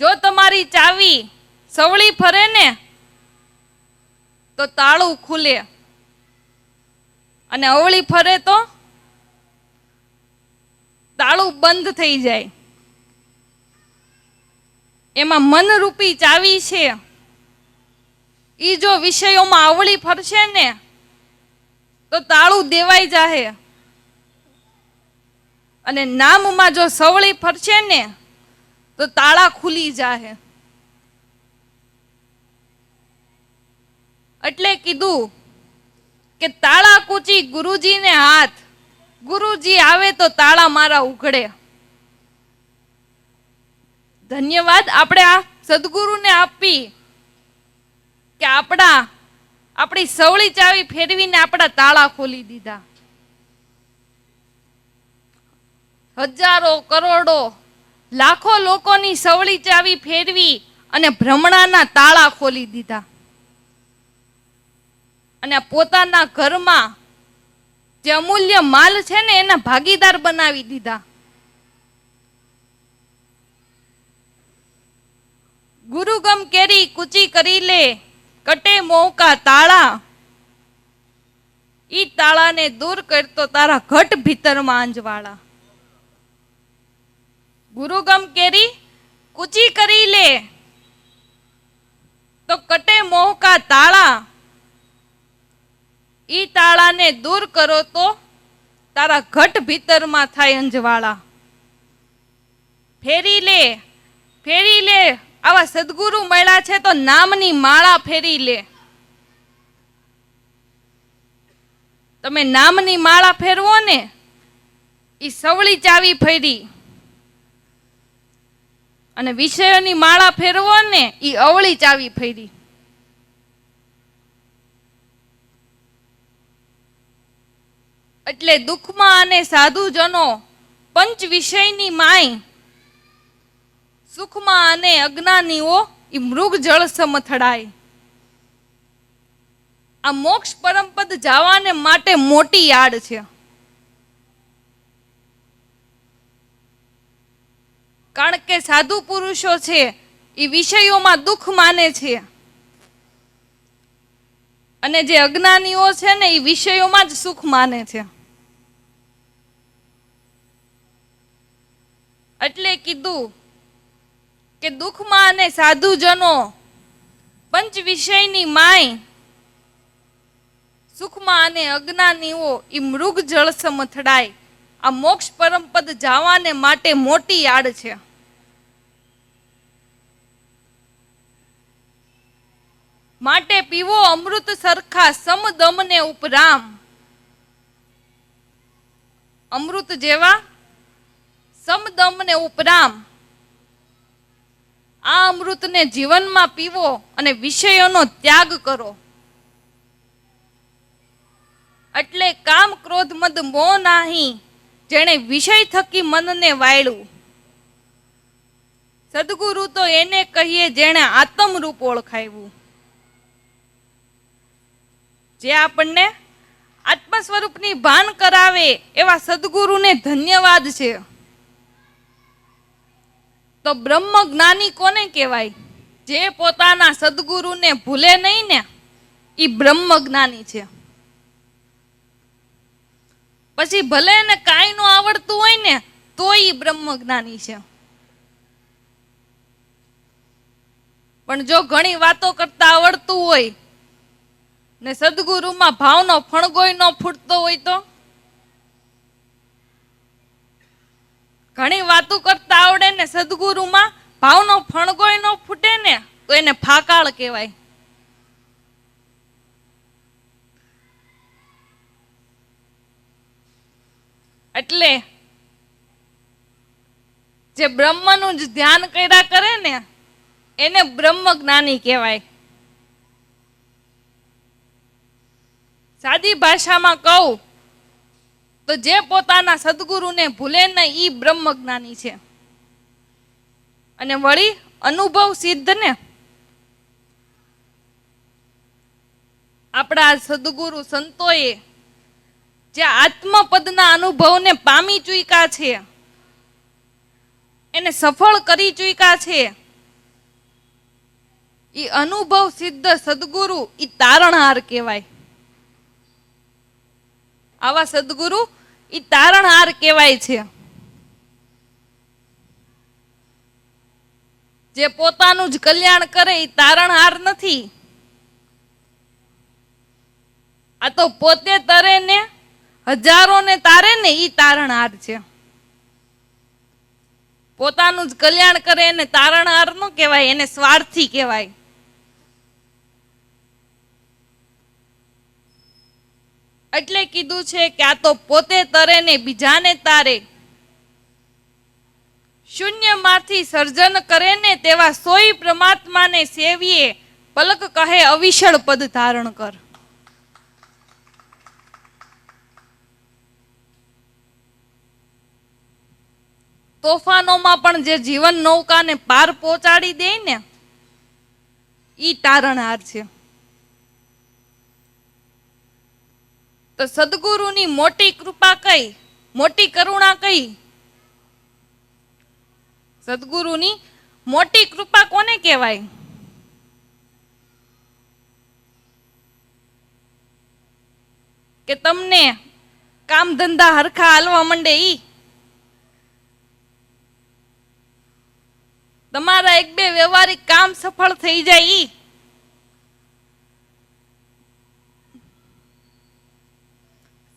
S1: જો તમારી ચાવી સવળી ફરે ને તો તાળું ખુલે, અને અવળી ફરે તો તાળું બંધ થઈ જાય. એમાં મનરૂપી ચાવી છે. ઈ જો વિષયોમાં અવળી ફરશે ને તો તાળું દેવાઈ જાહે, અને નામમાં જો સવળી ફરશે ને તો તાળા ખુલી જાહે. એટલે કીધું કે તાળા કૂચી ગુરુજીને હાથ, ગુરુજી આવે તો તાળા મારા ઉઘડે. ધન્યવાદ આપણે આ સદગુરુને આપી કે આપણી સવળી ચાવી ફેરવીને આપણા તાળા ખોલી દીધા. હજારો, કરોડો, લાખો લોકોની સવળી ચાવી ફેરવી અને ભ્રમણાના તાળા ખોલી દીધા. અને પોતાના ઘરમાં જે અમૂલ્ય માલ છે ને એના ભાગીદાર બનાવી દીધા. ગુરુગમ કેરી કૂચી કરી લે, કટે મોકા તાળા. ઈ તાળાને દૂર કરતો તારા ઘટ ભીતરમાં અંજવાળા. ગુરુગમ કેરી કૂચી કરી લે તો કટે મોકા તાળા. ઈ તાળાને દૂર કરો તો તારા ઘટ ભીતરમાં થાય અંજવાળા. ફેરી લે, ફેરી લે. આવા સદગુરુ મળ્યા છે તો નામની માળા ફેરી લે. તમે નામની માળા ફેરવો ને ઈ સવળી ચાવી ફેરી, અને વિષયોની માળા ફેરવો ને ઈ અવળી ચાવી ફેરી. એટલે દુઃખમાં અને સાધુજનો પંચ વિષયની માય, સુખમાં અને અજ્ઞાનીઓ ઈ મૃગ જળ સમથડાય. આ મોક્ષ પરમપદ જવાને માટે મોટી આડ છે. કારણ કે સાધુ પુરુષો છે એ વિષયોમાં દુઃખ માને છે, અને જે અજ્ઞાનીઓ છે ને એ વિષયોમાં જ સુખ માને છે. એટલે કીધું કે દુઃખમાં અને સાધુજનો પંચ વિષયની માય, સુખમાં અને અજ્ઞાનીઓ એ મૃગ જળ સમથડાય. આ મોક્ષ પરમપદ જવાને માટે મોટી આડ છે. માટે પીવો અમૃત સરખા સમદમને ઉપરામ. અમૃત જેવા સમદમને ઉપરામ. આ અમૃતને જીવનમાં પીવો અને વિષયોનો ત્યાગ કરો. એટલે કામ ક્રોધ મદ મોહ નાહી, જેણે વિષય થકી મનને વાળ્યું. સદગુરુ તો એને કહીએ જેણે આત્મરૂપ ઓળખાવ્યું. જે આપણને આત્મ સ્વરૂપની ભાન કરાવે એવા સદગુરુને ધન્યવાદ છે. તો બ્રહ્મ જ્ઞાની કોને કહેવાય? જે પોતાના સદગુરુને ભૂલે નહીં ને એ બ્રહ્મ જ્ઞાની છે. પછી ભલે એને કાંઈ ન આવડતું હોય ને તો એ બ્રહ્મ જ્ઞાની છે. પણ જો ઘણી વાતો કરતા આવડતું હોય ને સદગુરુમાં ભાવનો ફણગોય ન ફૂટતો હોય તો? ઘણી વાતો કરતા આવડે ને સદગુરુમાં ભાવનો ફણગોય ન ફૂટે ને તો એને ફાકાળ કહેવાય. એટલે જે બ્રહ્મનું જ ધ્યાન કર્યા કરે ને એને બ્રહ્મ જ્ઞાની કહેવાય. સાદી ભાષામાં કહું તો જે પોતાના સદગુરુને ભૂલે ને ઈ બ્રહ્મ જ્ઞાની છે. અને વળી અનુભવ સિદ્ધ ને આપણા સદગુરુ સંતોએ જે આત્મપદના અનુભવને પામી ચૂક્યા છે, એને સફળ કરી ચૂક્યા છે, ઈ અનુભવ સિદ્ધ સદગુરુ ઈ તારણહાર કહેવાય. આવા સદગુરુ ઈ તારણહાર કહેવાય છે. જે પોતાનું જ કલ્યાણ કરે ઈ તારણહાર નથી. આ તો પોતે તરે ને હજારોને તારે ને ઈ તારણહાર છે. પોતાનું જ કલ્યાણ કરે એને તારણહાર ન કહેવાય, એને સ્વાર્થી કહેવાય. એટલે કીધું છે કે આ તો પોતે તરે ને બીજાને તારે. શૂન્યમાંથી સર્જન કરે ને તેવા સોય પરમાત્માને સેવીએ, પલક કહે અવિશળ પદ ધારણ કર. તોફાનોમાં પણ જે જીવન નૌકાને પાર પહોંચાડી દે ને ઈ તારણહાર છે. તો સદગુરુની મોટી કૃપા કઈ, મોટી કરુણા કઈ? સદગુરુની મોટી કૃપા કોને કહેવાય? કે તમને કામ ધંધા હરખા હાલવા માંડે ઈ? તમારા એક બે વ્યવહારિક કામ સફળ થઈ જાય ઈ?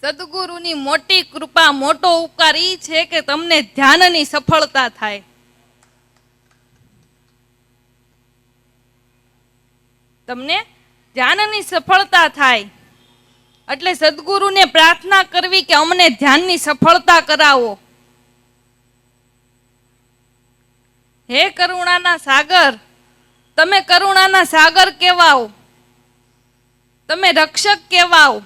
S1: સદગુરુની મોટી કૃપા, મોટો ઉપકાર ઈ છે કે તમને ધ્યાનની સફળતા થાય. તમને ધ્યાનની સફળતા થાય. એટલે સદગુરુને પ્રાર્થના કરવી કે અમને ધ્યાનની સફળતા કરાવો. હે કરુણાના સાગર, તમે કરુણાના સાગર કહેવાઓ, તમે રક્ષક કહેવાઓ.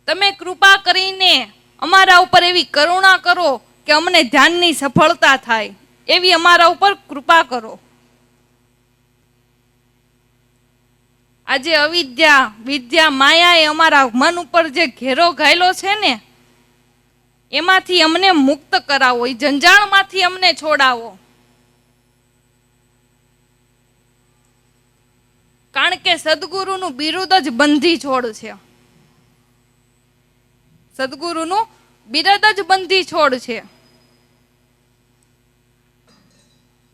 S1: તમે કૃપા કરીને અમારા ઉપર એવી કરુણા કરો કે અમને ધ્યાનની સફળતા થાય, એવી અમારા ઉપર કૃપા કરો. આજે અવિદ્યા, વિદ્યા, માયા એ અમારા મન ઉપર જે ઘેરો ઘાયલો છે ને એમાંથી અમને મુક્ત કરાવો, એ જંજાળમાંથી અમને છોડાવો. કારણ કે સદગુરુનું બિરુદ જ બંધી છોડ છે. સદગુરુનું બિરુદ જ બંધી છોડ છે.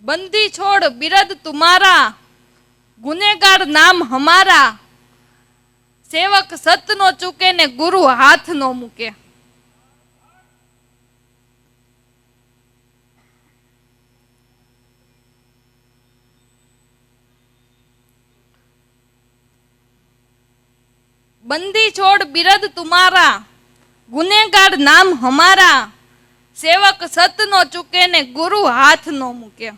S1: બંધી છોડ બિરદ તુમારા, ગુનેગાર નામ હમારા, સેવક સત નો ચૂકે ને ગુરુ હાથ નો મૂકે. બંદી છોડ બિરદ તુમારા, ગુનેગાર નામ હમારા, સેવક સત નો ચૂકે ને ગુરુ હાથ નો મૂકે.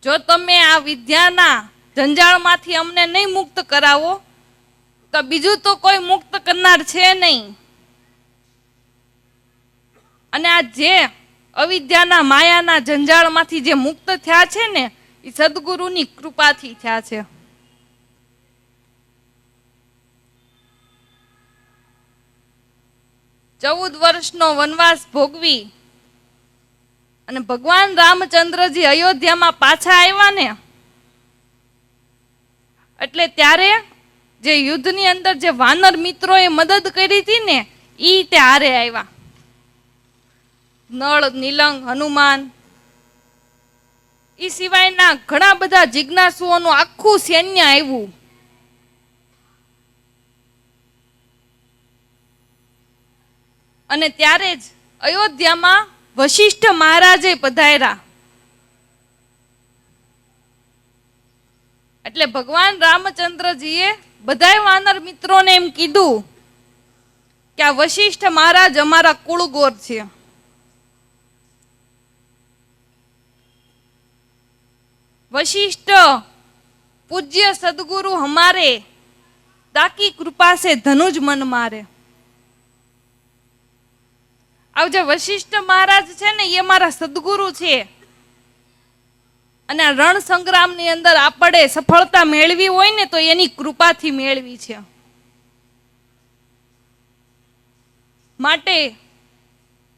S1: જો તમે આ વિદ્યાના જંજાળમાંથી અમને નહીં મુક્ત કરાવો તો બીજું તો કોઈ મુક્ત કરનાર છે નહીં. અને આ જે અવિદ્યાના માયાના જંજાળમાંથી જે મુક્ત થયા છે ને એ સદગુરુની કૃપાથી થયા છે. ચૌદ વર્ષનો વનવાસ ભોગવી અને ભગવાન રામચંદ્રજી અયોધ્યામાં પાછા આવ્યા ને એટલે ત્યારે જે યુદ્ધની અંદર જે વાનર મિત્રોએ મદદ કરી હતી ને ઈ તે હારે આવ્યા. નળ, નીલંગ, હનુમાન એ સિવાયના ઘણા બધા જિજ્ઞાસુઓનું આખું સૈન્ય આવ્યું. અને ત્યારે જ અયોધ્યામાં વશિષ્ઠ મહારાજે પધાર્યા. એટલે ભગવાન રામચંદ્રજીએ બધાય વાનર મિત્રોને એમ કીધું કે આ વશિષ્ઠ મહારાજ અમારા કુળગોર છે. वशिष्ठ पूज्य सदगुरु हमारे ताकी कृपा से धनुज मन मारे. अब जो वशिष्ठ महाराज छे ने ये मारा सदगुरु छे અને રણ સંગ્રામની અંદર આપણે સફળતા મેળવી હોય ને તો એની કૃપાથી મેળવી છે. માટે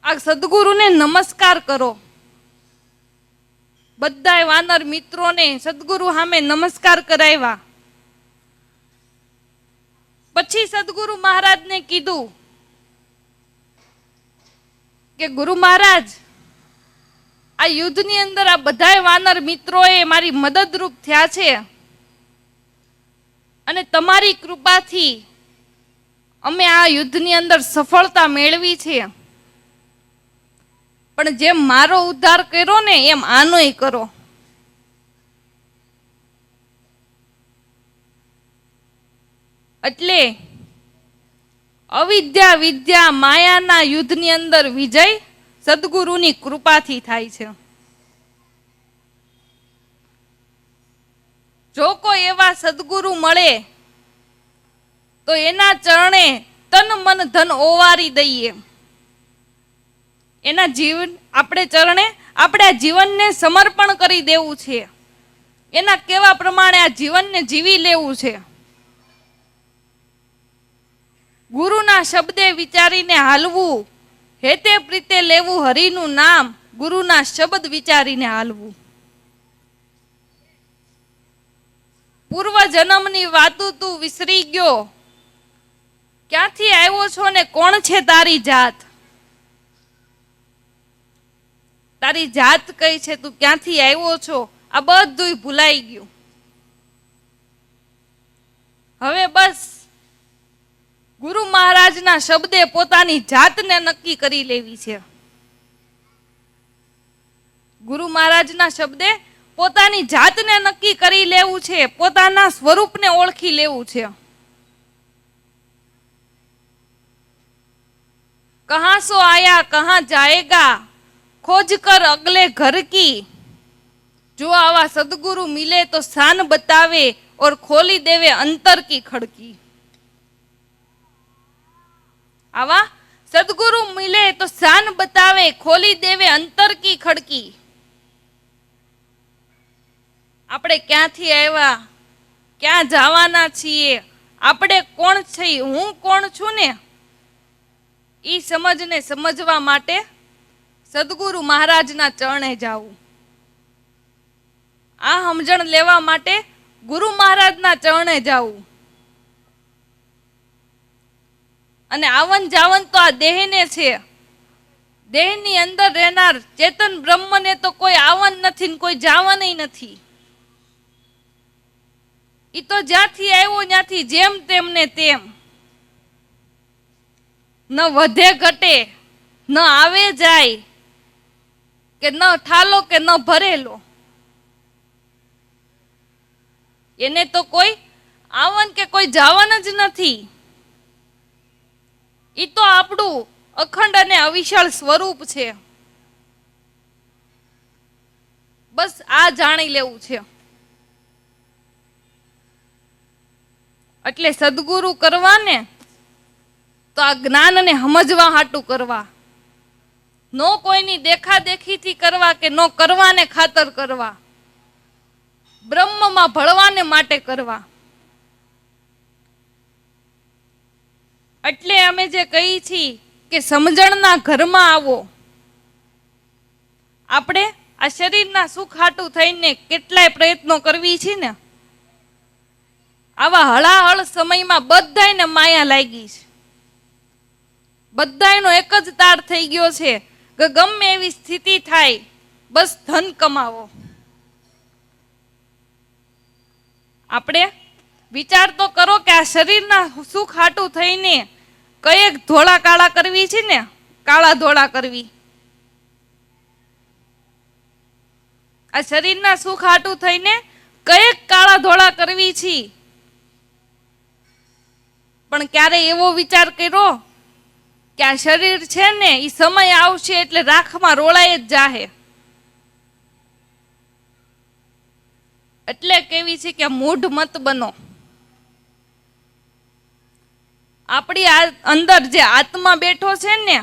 S1: આ સદગુરુને નમસ્કાર કરો. બધાય વાનર મિત્રોને સદગુરુ સામે નમસ્કાર કરાવ્યા. પછી સદગુરુ મહારાજને કીધું કે ગુરુ મહારાજ, આ યુદ્ધની અંદર આ બધાય વાનર મિત્રોએ મારી મદદરૂપ થયા છે અને તમારી કૃપાથી અમે આ યુદ્ધની અંદર સફળતા મેળવી છે. પણ જેમ મારો ઉદ્ધાર કર્યો ને એમ આનોય કરો. એટલે અવિદ્યા વિદ્યા માયાના યુદ્ધની અંદર વિજય સદગુરુની કૃપાથી થાય છે. જો કોઈ એવા સદગુરુ મળે તો એના ચરણે તન મન ધન ઓવારી દઈએ. એના જીવન આપણે ચરણે આપણે જીવનને સમર્પણ કરી દેવું છે. એના કેવા પ્રમાણે આ જીવનને જીવી લેવું છે. ગુરુના શબ્દે વિચારીને હાલવું, હેતે પ્રીતે લેવું હરિનું નામ, ગુરુના શબ્દ વિચારીને હાલવું. પૂર્વ જન્મની વાતું તું વિસરી ગયો, ક્યાંથી આવ્યો છો ને કોણ છે તારી જાત? તારી જાત કઈ છે, તું ક્યાંથી આવ્યો છો, આ બધું ભૂલાઈ ગયું. હવે બસ ગુરુ મહારાજના શબ્દે પોતાની જાતને નક્કી કરી લેવી છે. ગુરુ મહારાજના શબ્દે પોતાની જાતને નક્કી કરી લેવું છે. પોતાના સ્વરૂપને ઓળખી લેવું છે. કહાં સો આયા કહાં જાએગા, खोज कर अगले घर की. जो आवा सदगुरु मिले तो शान बतावे और खोली देवे अंतर की खड़की. आवा सदगुरु मिले तो शान बतावे, खोली देवे अंतर की खड़की. આપણે ક્યાંથી આવ્યા, ક્યાં જવાના છીએ, આપણે કોણ છીએ, હું કોણ છું ને ઈ સમજને સમજવા માટે સદગુરુ મહારાજના ચરણે જાવું. આ સમજણ લેવા માટે ગુરુ મહારાજના ચરણે જાવું. અને આવન જાવન તો આ દેહને છે. દેહની અંદર રહેનાર ચેતન બ્રહ્મને તો કોઈ આવન નથી ને કોઈ જાવનય નથી. ઈ તો જ્યાંથી આવ્યો ત્યાંથી જેમ તેમને તેમ, ન વધે ઘટે, ન આવે જાય, કે ન ઠાલો કે ન ભરેલો. એને તો કોઈ આવન કે કોઈ જાવન જ નથી. ઈ તો આપણું અખંડ અને અવિશાળ સ્વરૂપ છે. બસ આ જાણી લેવું છે. એટલે સદગુરુ કરવા ને તો આ જ્ઞાનને સમજવા હાટું કરવા, નો કોઈની દેખા દેખીથી કરવા કે નો કરવાને ખાતર કરવા, બ્રહ્મમાં ભળવાને માટે કરવા. એટલે અમે જે કહી છીએ કે સમજણના ઘરમાં આવો. આપણે આ શરીરના સુખ હાટું થઈને કેટલાય પ્રયત્નો કરવી છે ને, આવા હળાહળ સમયમાં બધાયને માયા લાગી છે. બધાયનો એક જ તાર થઈ ગયો છે કે ગમે એવી સ્થિતિ થાય બસ ધન કમાવો. આપણે વિચાર તો કરો કે આ શરીરના સુખ હાટું થઈને કયેક ધોળા કાળા કરવી છે ને, કાળા ધોળા કરવી. આ શરીરના સુખ હાટું થઈને કયેક કાળા ધોળા કરવી છે. પણ ક્યારે એવો વિચાર કર્યો કે આ શરીર છે ને એ સમય આવશે એટલે રાખમાં રોળાય જ જાહે. એટલે કેવી છે કે મૂઢ મત બનો. આપણી અંદર જે આત્મા બેઠો છે ને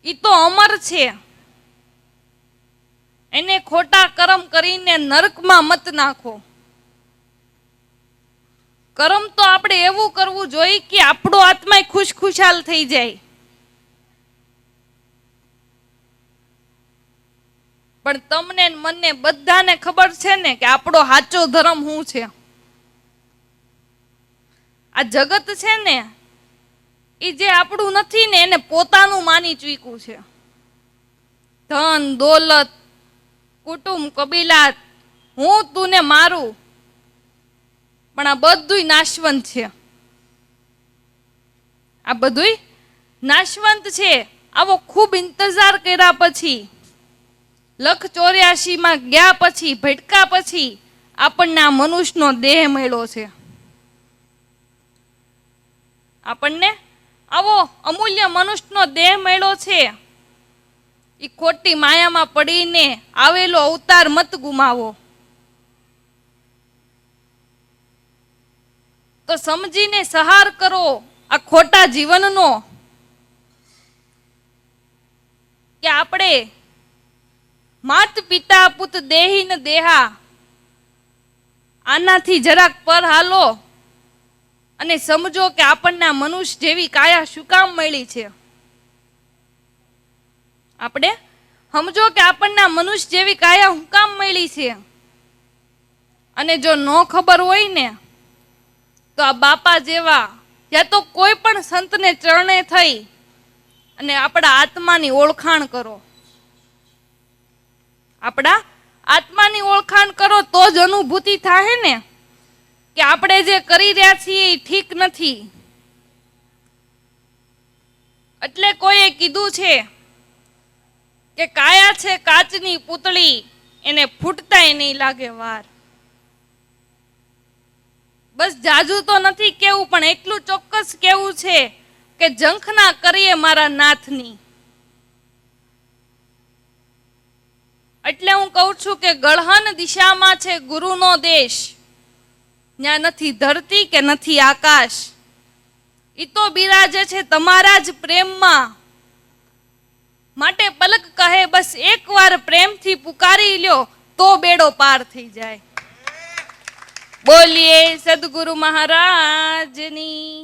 S1: એ તો અમર છે. એને ખોટા કર્મ કરીને નરકમાં મત નાખો. કર્મ તો આપણે એવું કરવું જોઈએ કે આપણો આત્મા ખુશખુશાલ થઈ જાય. પણ તમને મને બધાને ખબર છે ને કે આપણો સાચો ધર્મ શું છે. આ જગત છે ને એ જે આપણું નથી ને એને પોતાનું માની ચૂક્યું છે. ધન દોલત કુટુંબ કબીલાત હું તું ને મારું, પણ આ બધુંય નાશવંત છે. આ બધુંય નાશવંત છે. આવો ખૂબ ઇંતજાર કર્યા પછી 184 ગયા પછી ભટકા પછી આપણને આ મનુષ્યનો દેહ મળ્યો છે. આપણને આવો અમૂલ્ય મનુષ્યનો દેહ મળ્યો છે. એ ખોટી માયામાં પડીને આવેલો અવતાર મત ગુમાવો. તો સમજીને સહાર કરો આ ખોટા જીવનનો કે આપણે માત પિતા પુત દેહીન દેહા આનાથી જરાક પર હાલો અને સમજો કે આપણને આ મનુષ્ય જેવી કાયા શું કામ મળી છે. આપણે સમજો કે આપણને આ મનુષ્ય જેવી કાયા શું કામ મળી છે. અને જો ન ખબર હોય ને તો આ બાપા જેવા યા તો કોઈ પણ સંતને ચરણે થઈ અને આપણા આત્માની ઓળખાણ કરો. આપણા આત્માની ઓળખાણ કરો તો જ અનુભૂતિ થાય ને કે આપણે જે કરી રહ્યા છીએ એ ઠીક નથી. એટલે કોઈએ કીધું છે કે કાયા છે કાચની પૂતળી, એને ફૂટતાય નહીં લાગે વાર. બસ જાજુ તો નથી કેવું, પણ એટલું ચોક્કસ કેવું છે કે ઝંખના કરીએ મારા નાથની. એટલે હું કહું છું કે ગળહન દિશામાં છે ગુરુનો દેશ. ત્યાં નથી ધરતી કે નથી આકાશ. ઈ તો બિરાજે છે તમારા જ પ્રેમમાં. માટે પલક કહે બસ એકવાર પ્રેમથી પુકારી લ્યો તો બેડો પાર થઈ જાય. બોલીએ સદગુરુ મહારાજની